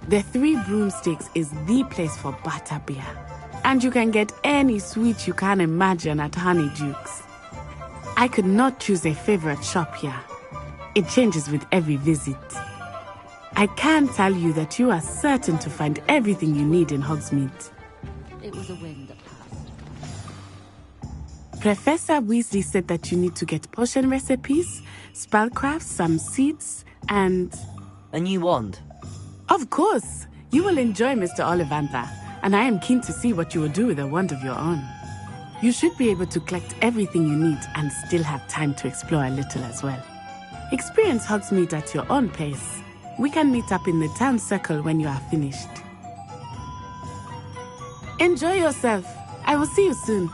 The Three Broomsticks is the place for butterbeer. And you can get any sweet you can imagine at Honeydukes. I could not choose a favorite shop here. It changes with every visit. I can tell you that you are certain to find everything you need in Hogsmeade. It was a wind that passed. Professor Weasley said that you need to get potion recipes, spellcrafts, some seeds, and... a new wand. Of course. You will enjoy Mr. Ollivander, and I am keen to see what you will do with a wand of your own. You should be able to collect everything you need and still have time to explore a little as well. Experience Hogsmeade at your own pace. We can meet up in the town circle when you are finished. Enjoy yourself. I will see you soon.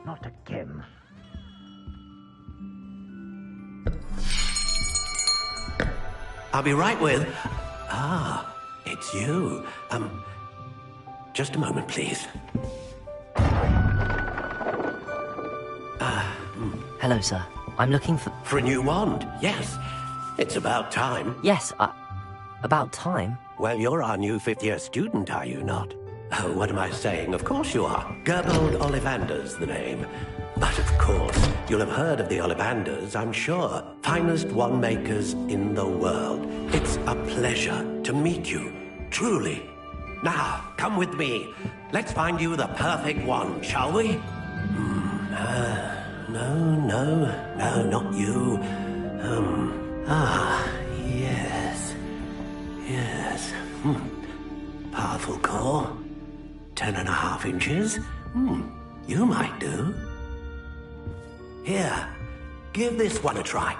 Not again. I'll be right with... Ah, it's you. Just a moment, please. Hello, sir. I'm looking for... For a new wand, yes. It's about time. Yes, about time? Well, you're our new 5th-year student, are you not? Oh, what am I saying? Of course you are. Gerbold Ollivander's the name. But of course, you'll have heard of the Ollivanders, I'm sure. Finest wand makers in the world. It's a pleasure to meet you, truly. Now, come with me. Let's find you the perfect wand, shall we? No, not you. Yes. Powerful core. 10.5 inches. You might do. Here, give this one a try.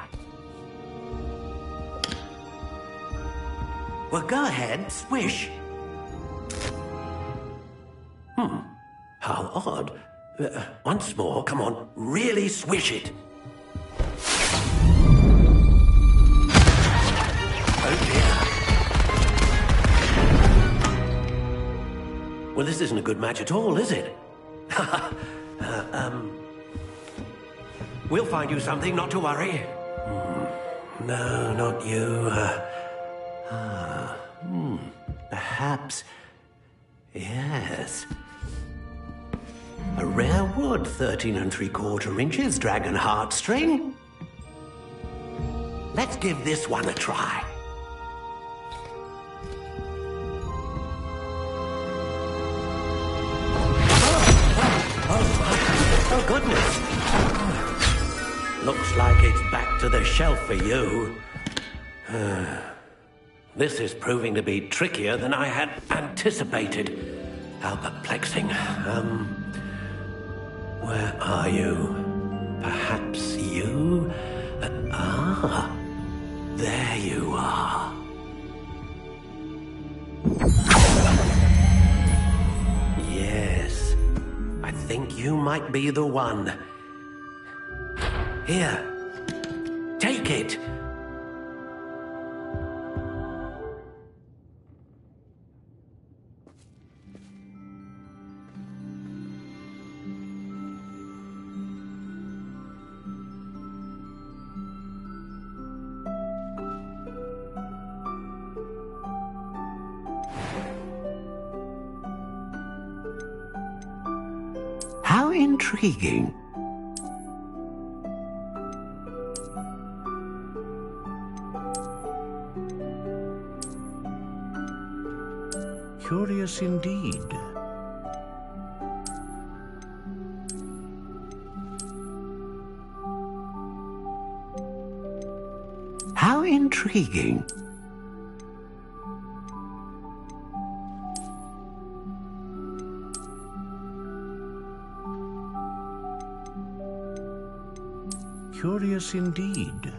Well, go ahead, swish. How odd. Once more, come on, really swish it. Oh dear. Well, this isn't a good match at all, is it? We'll find you something, not to worry. No, not you. Perhaps. Yes. A rare wood, 13 3/4 inches, dragon heartstring. Let's give this one a try. Oh, goodness. Looks like it's back to the shelf for you. This is proving to be trickier than I had anticipated. How perplexing. Where are you? Perhaps you? There you are. Yes, I think you might be the one. Here, take it. How intriguing. Curious indeed. How intriguing. Curious indeed.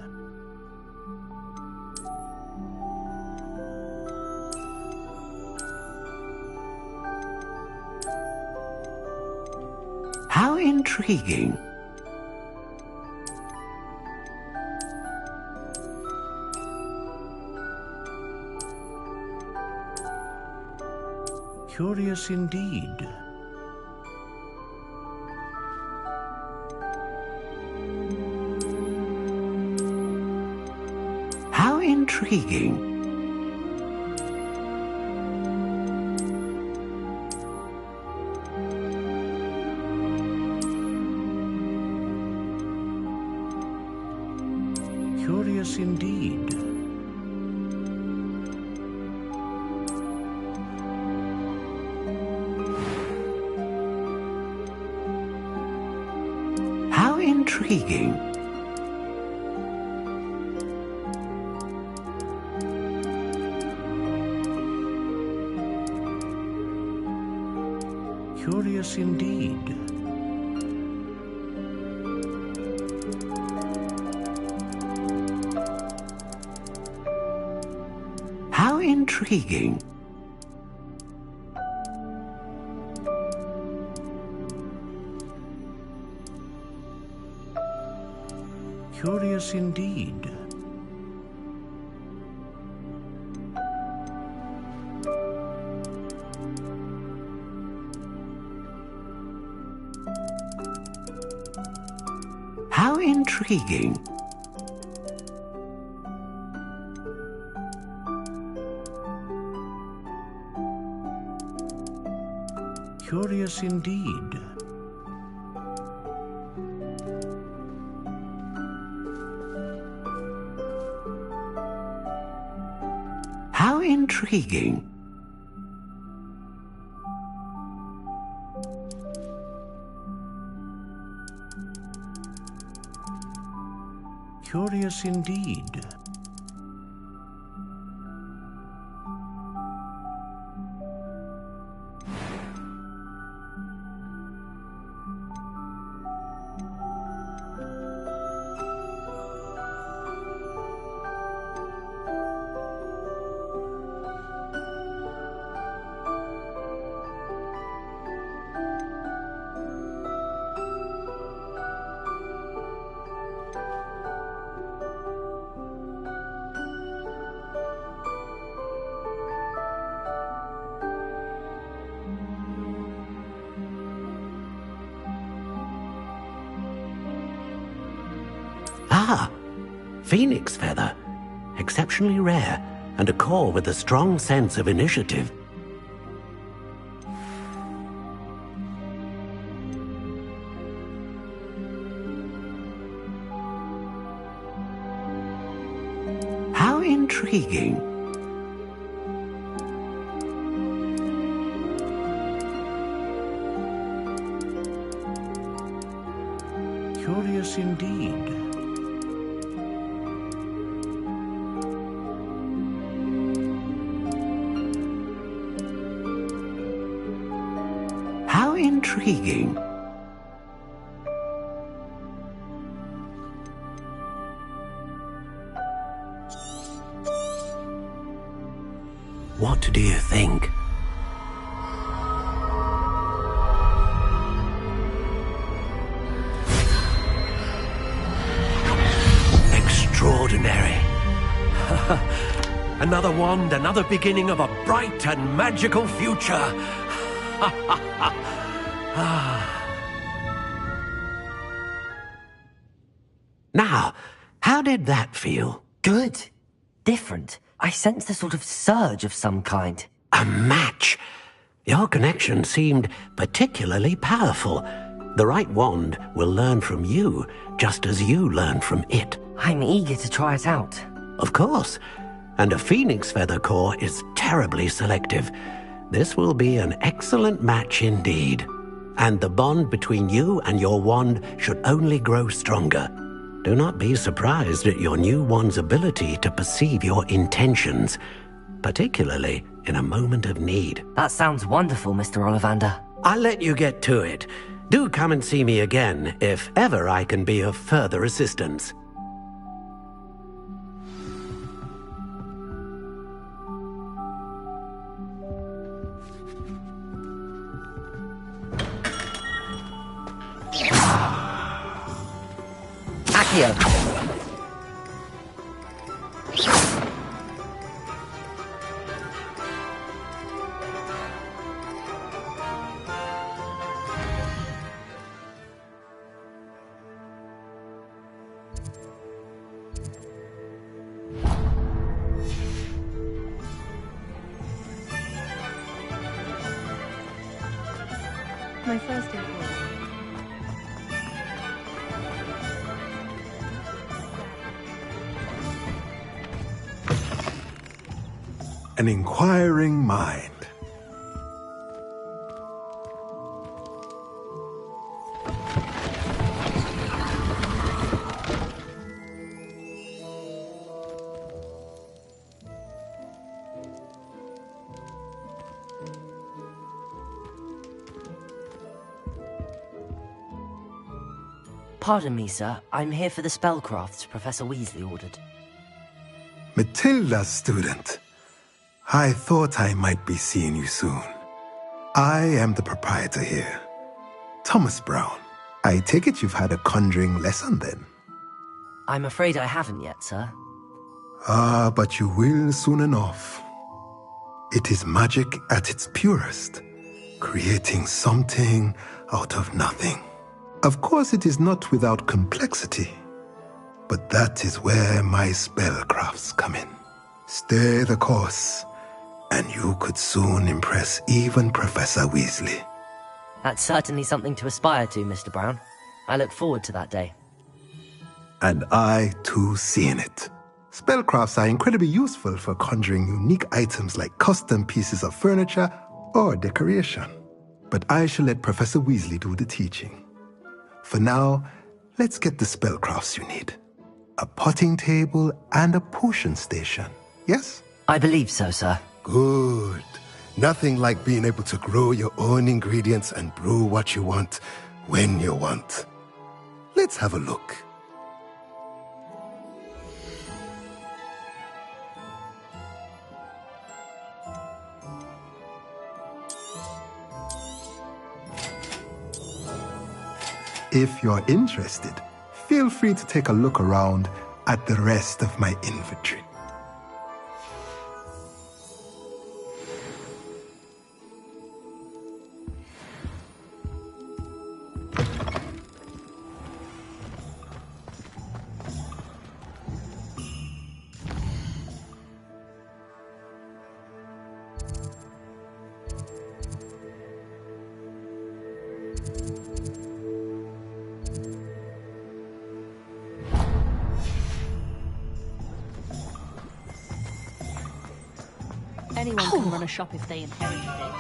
How intriguing. Curious indeed. How intriguing. Curious indeed. How intriguing. Curious indeed. How intriguing. Curious indeed. How intriguing. Curious indeed. How intriguing. Curious indeed. Ah, phoenix feather. Exceptionally rare, and a core with a strong sense of initiative. How intriguing. Curious indeed. How intriguing. What do you think? Extraordinary. Another wand, another beginning of a bright and magical future. Now, how did that feel? Good. Different. I sensed a sort of surge of some kind. A match. Your connection seemed particularly powerful. The right wand will learn from you, just as you learn from it. I'm eager to try it out. Of course. And a phoenix feather core is terribly selective. This will be an excellent match indeed. And the bond between you and your wand should only grow stronger. Do not be surprised at your new wand's ability to perceive your intentions, particularly in a moment of need. That sounds wonderful, Mr. Ollivander. I'll let you get to it. Do come and see me again if ever I can be of further assistance. Accio. My first employee. An inquiring mind. Pardon me, sir. I'm here for the spellcrafts Professor Weasley ordered. Matilda's student. I thought I might be seeing you soon. I am the proprietor here, Thomas Brown. I take it you've had a conjuring lesson then? I'm afraid I haven't yet, sir. Ah, but you will soon enough. It is magic at its purest, creating something out of nothing. Of course, it is not without complexity, but that is where my spellcrafts come in. Stay the course, and you could soon impress even Professor Weasley. That's certainly something to aspire to, Mr. Brown. I look forward to that day. And I, too, seeing it. Spellcrafts are incredibly useful for conjuring unique items like custom pieces of furniture or decoration. But I shall let Professor Weasley do the teaching. For now, let's get the spellcrafts you need. A potting table and a potion station, yes? I believe so, sir. Good. Nothing like being able to grow your own ingredients and brew what you want, when you want. Let's have a look. If you're interested, feel free to take a look around at the rest of my inventory. Anyone can run a shop if they inherited it.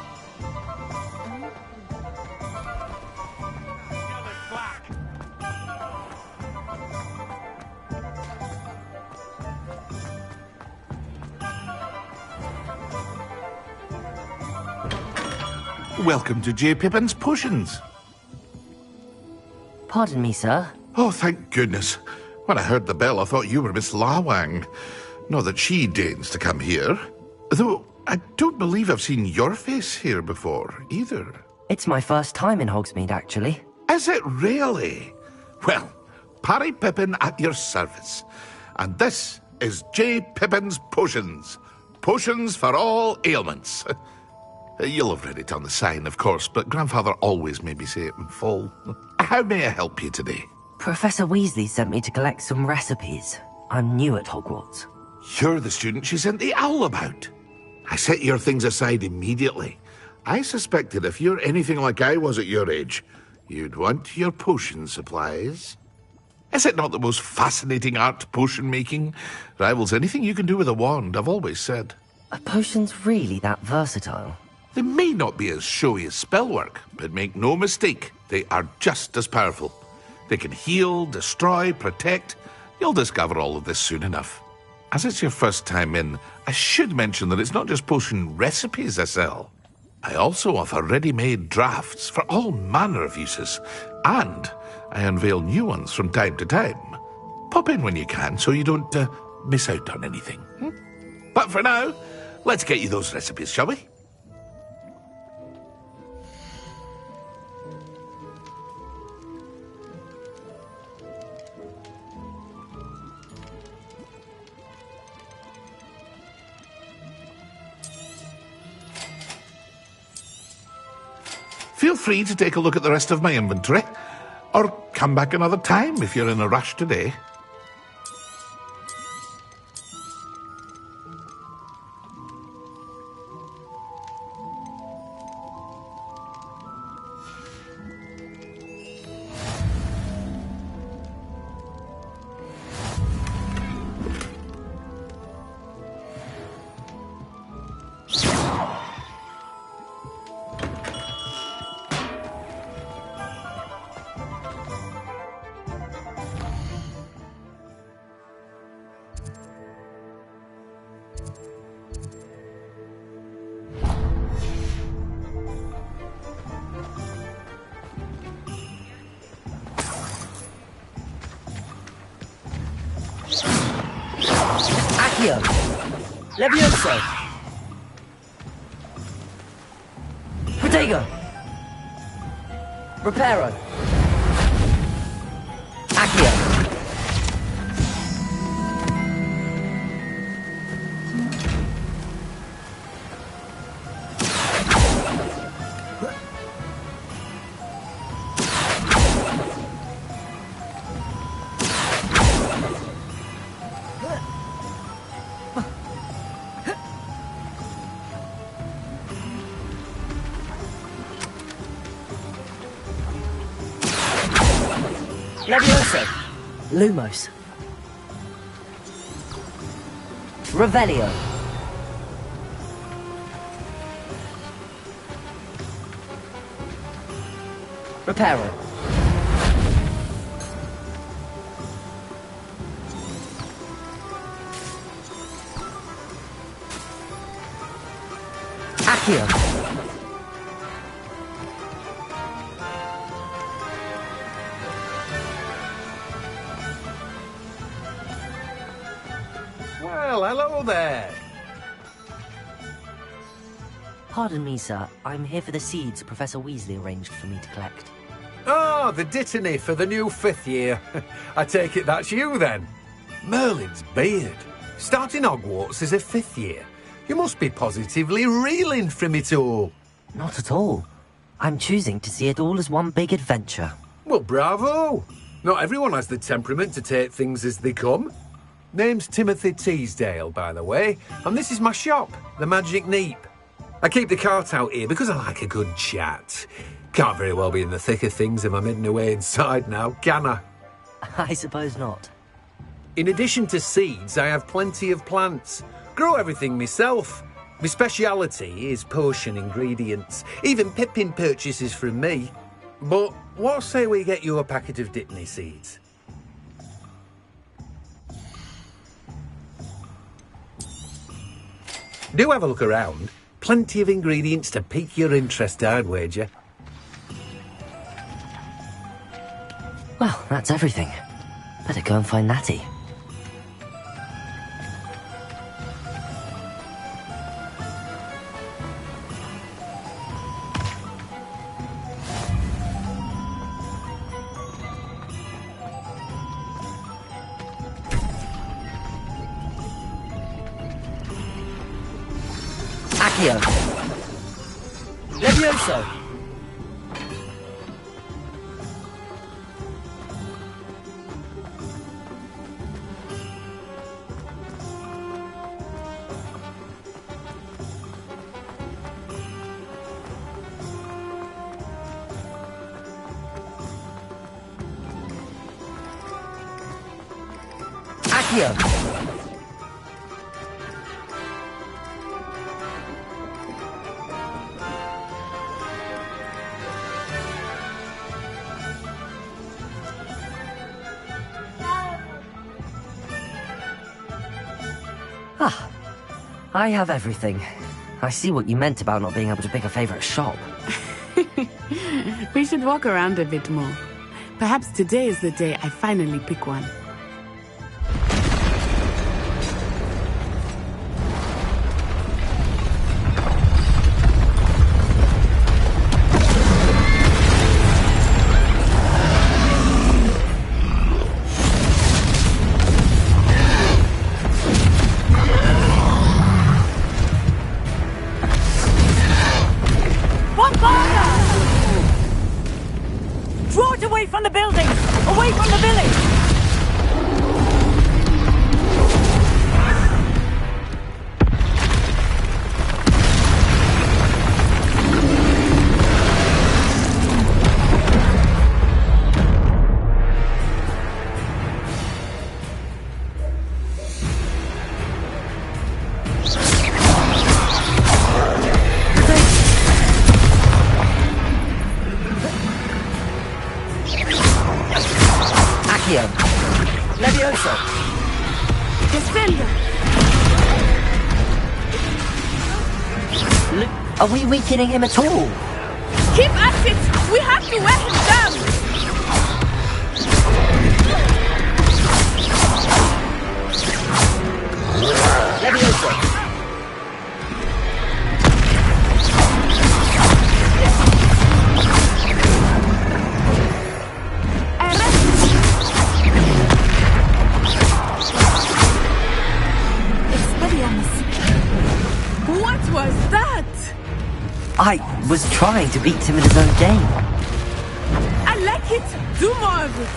Welcome to J. Pippin's Potions. Pardon me, sir. Oh, thank goodness. When I heard the bell, I thought you were Miss Lawang. Not that she deigns to come here. Though, I don't believe I've seen your face here before, either. It's my first time in Hogsmeade, actually. Is it really? Well, Parry Pippin at your service. And this is J. Pippin's Potions. Potions for all ailments. You'll have read it on the sign, of course, but Grandfather always made me say it in full. How may I help you today? Professor Weasley sent me to collect some recipes. I'm new at Hogwarts. You're the student she sent the owl about. I set your things aside immediately. I suspected if you're anything like I was at your age, you'd want your potion supplies. Is it not the most fascinating art, potion making? Rivals anything you can do with a wand, I've always said. Are potions really that versatile? They may not be as showy as spellwork, but make no mistake, they are just as powerful. They can heal, destroy, protect. You'll discover all of this soon enough. As it's your first time in, I should mention that it's not just potion recipes I sell. I also offer ready-made drafts for all manner of uses, and I unveil new ones from time to time. Pop in when you can so you don't miss out on anything. But for now, let's get you those recipes, shall we? Feel free to take a look at the rest of my inventory, or come back another time if you're in a rush today. Accio! Levioso! Protego! Reparo! Accio! Levioso! Lumos! Revelio! Reparo! Accio! Well, hello there. Pardon me, sir. I'm here for the seeds Professor Weasley arranged for me to collect. Oh, the dittany for the new 5th year. I take it that's you, then. Merlin's beard. Starting Hogwarts as a 5th year. You must be positively reeling from it all. Not at all. I'm choosing to see it all as one big adventure. Well, bravo. Not everyone has the temperament to take things as they come. Name's Timothy Teasdale, by the way, and this is my shop, the Magic Neep. I keep the cart out here because I like a good chat. Can't very well be in the thick of things if I'm hidden away inside now, can I? I suppose not. In addition to seeds, I have plenty of plants. Grow everything myself. My speciality is potion ingredients. Even Pippin purchases from me. But what say we get you a packet of Dipney seeds? Do have a look around. Plenty of ingredients to pique your interest, I'd wager. Well, that's everything. Better go and find Natty. Accio! Levioso! Accio! Ah, I have everything. I see what you meant about not being able to pick a favourite shop. We should walk around a bit more. Perhaps today is the day I finally pick one. Draw it away from the building! Away from the village! Levioso! Defender! Are we weakening him at all? Keep at it! We have to wear him down! Levioso! What was that? I was trying to beat him in his own game. I like it. Do more of it.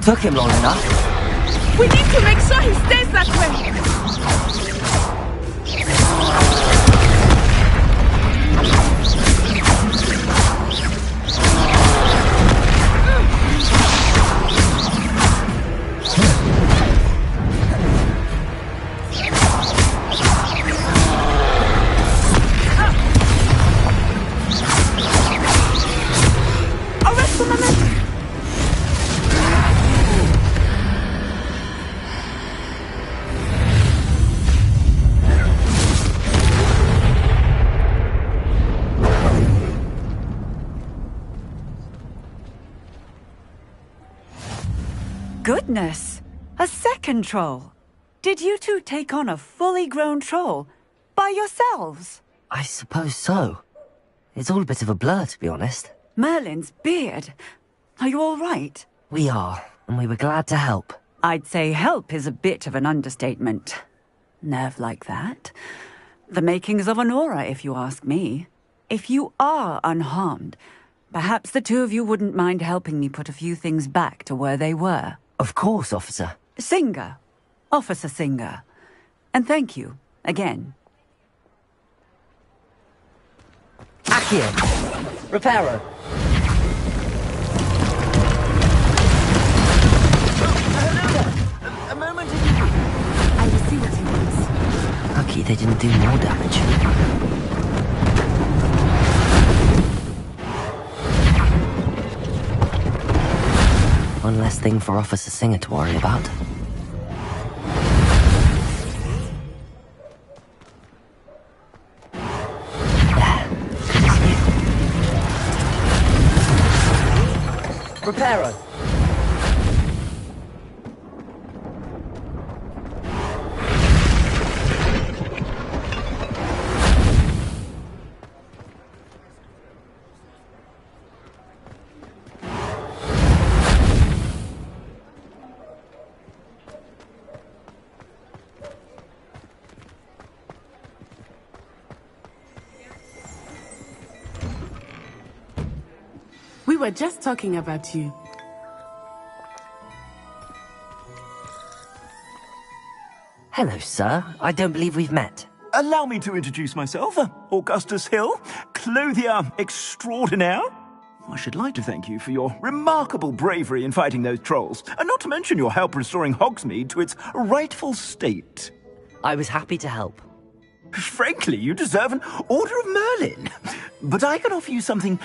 Took him long enough. We need to make sure he stays that way. Arrest the momentum. Goodness! A second troll! Did you two take on a fully grown troll? by yourselves? I suppose so. It's all a bit of a blur, to be honest. Merlin's beard. Are you all right? We are, and we were glad to help. I'd say help is a bit of an understatement. Nerve like that. The makings of an aura, if you ask me. If you are unharmed, perhaps the two of you wouldn't mind helping me put a few things back to where they were. Of course, officer. Singer. Officer Singer. And thank you, again. Accio! Reparo! A moment. I will see what he wants. Lucky they didn't do more damage. One less thing for Officer Singer to worry about. Reparo! We were just talking about you. Hello, sir. I don't believe we've met. Allow me to introduce myself. Augustus Hill, clothier extraordinaire. I should like to thank you for your remarkable bravery in fighting those trolls, and not to mention your help restoring Hogsmeade to its rightful state. I was happy to help. Frankly, you deserve an Order of Merlin. But I can offer you something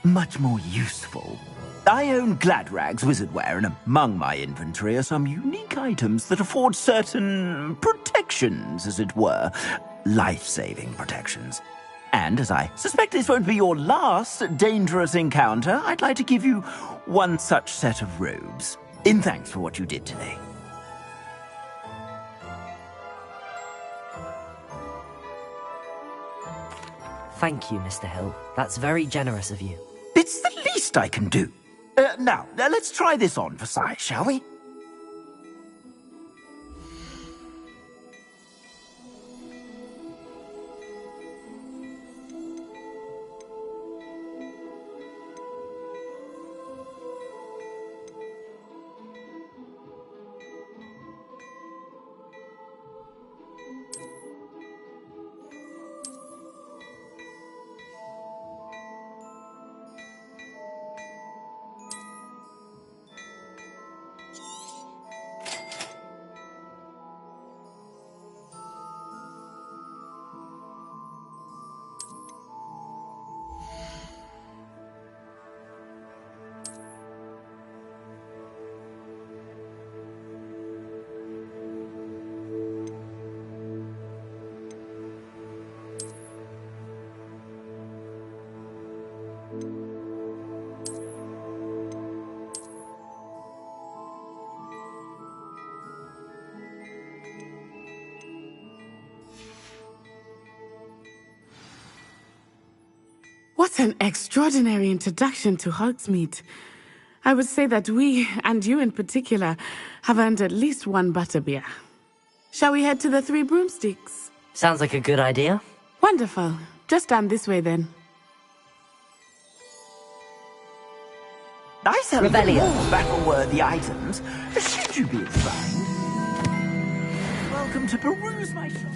much more useful. I own Gladrag's wizardware, and among my inventory are some unique items that afford certain protections, as it were. Life-saving protections. And as I suspect this won't be your last dangerous encounter, I'd like to give you one such set of robes, in thanks for what you did today. Thank you, Mr. Hill. That's very generous of you. It's the least I can do. Now, let's try this on for size, shall we? What an extraordinary introduction to Hogsmeade. I would say that we, and you in particular, have earned at least one butterbeer. Shall we head to the Three Broomsticks? Sounds like a good idea. Wonderful. Just down this way then. I sell Rebellion. more battle-worthy items, should you be inclined. Welcome to peruse my shop.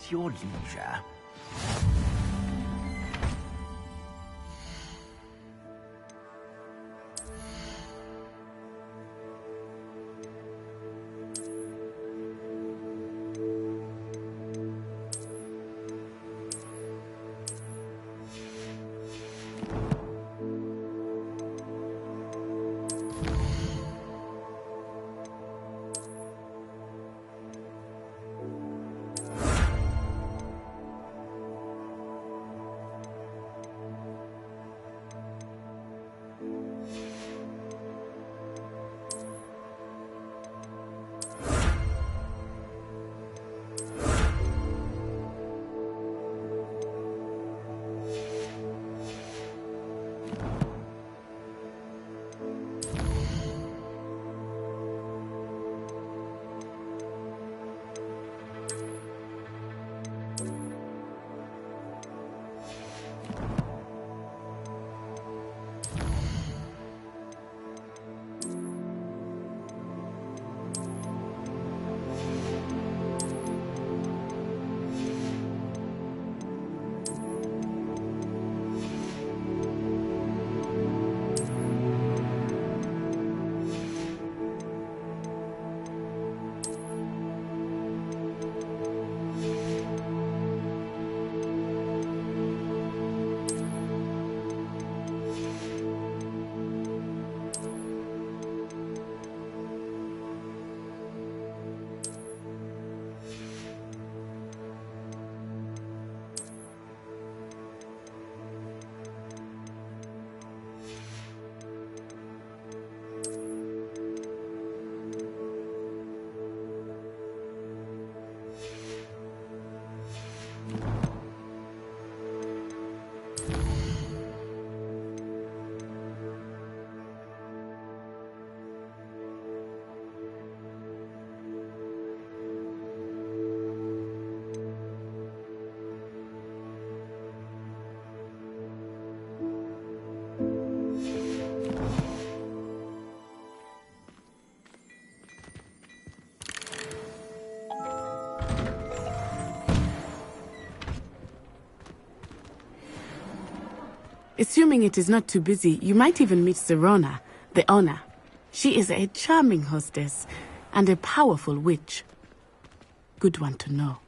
at your leisure. Assuming it is not too busy, you might even meet Serona, the owner. She is a charming hostess and a powerful witch. Good one to know.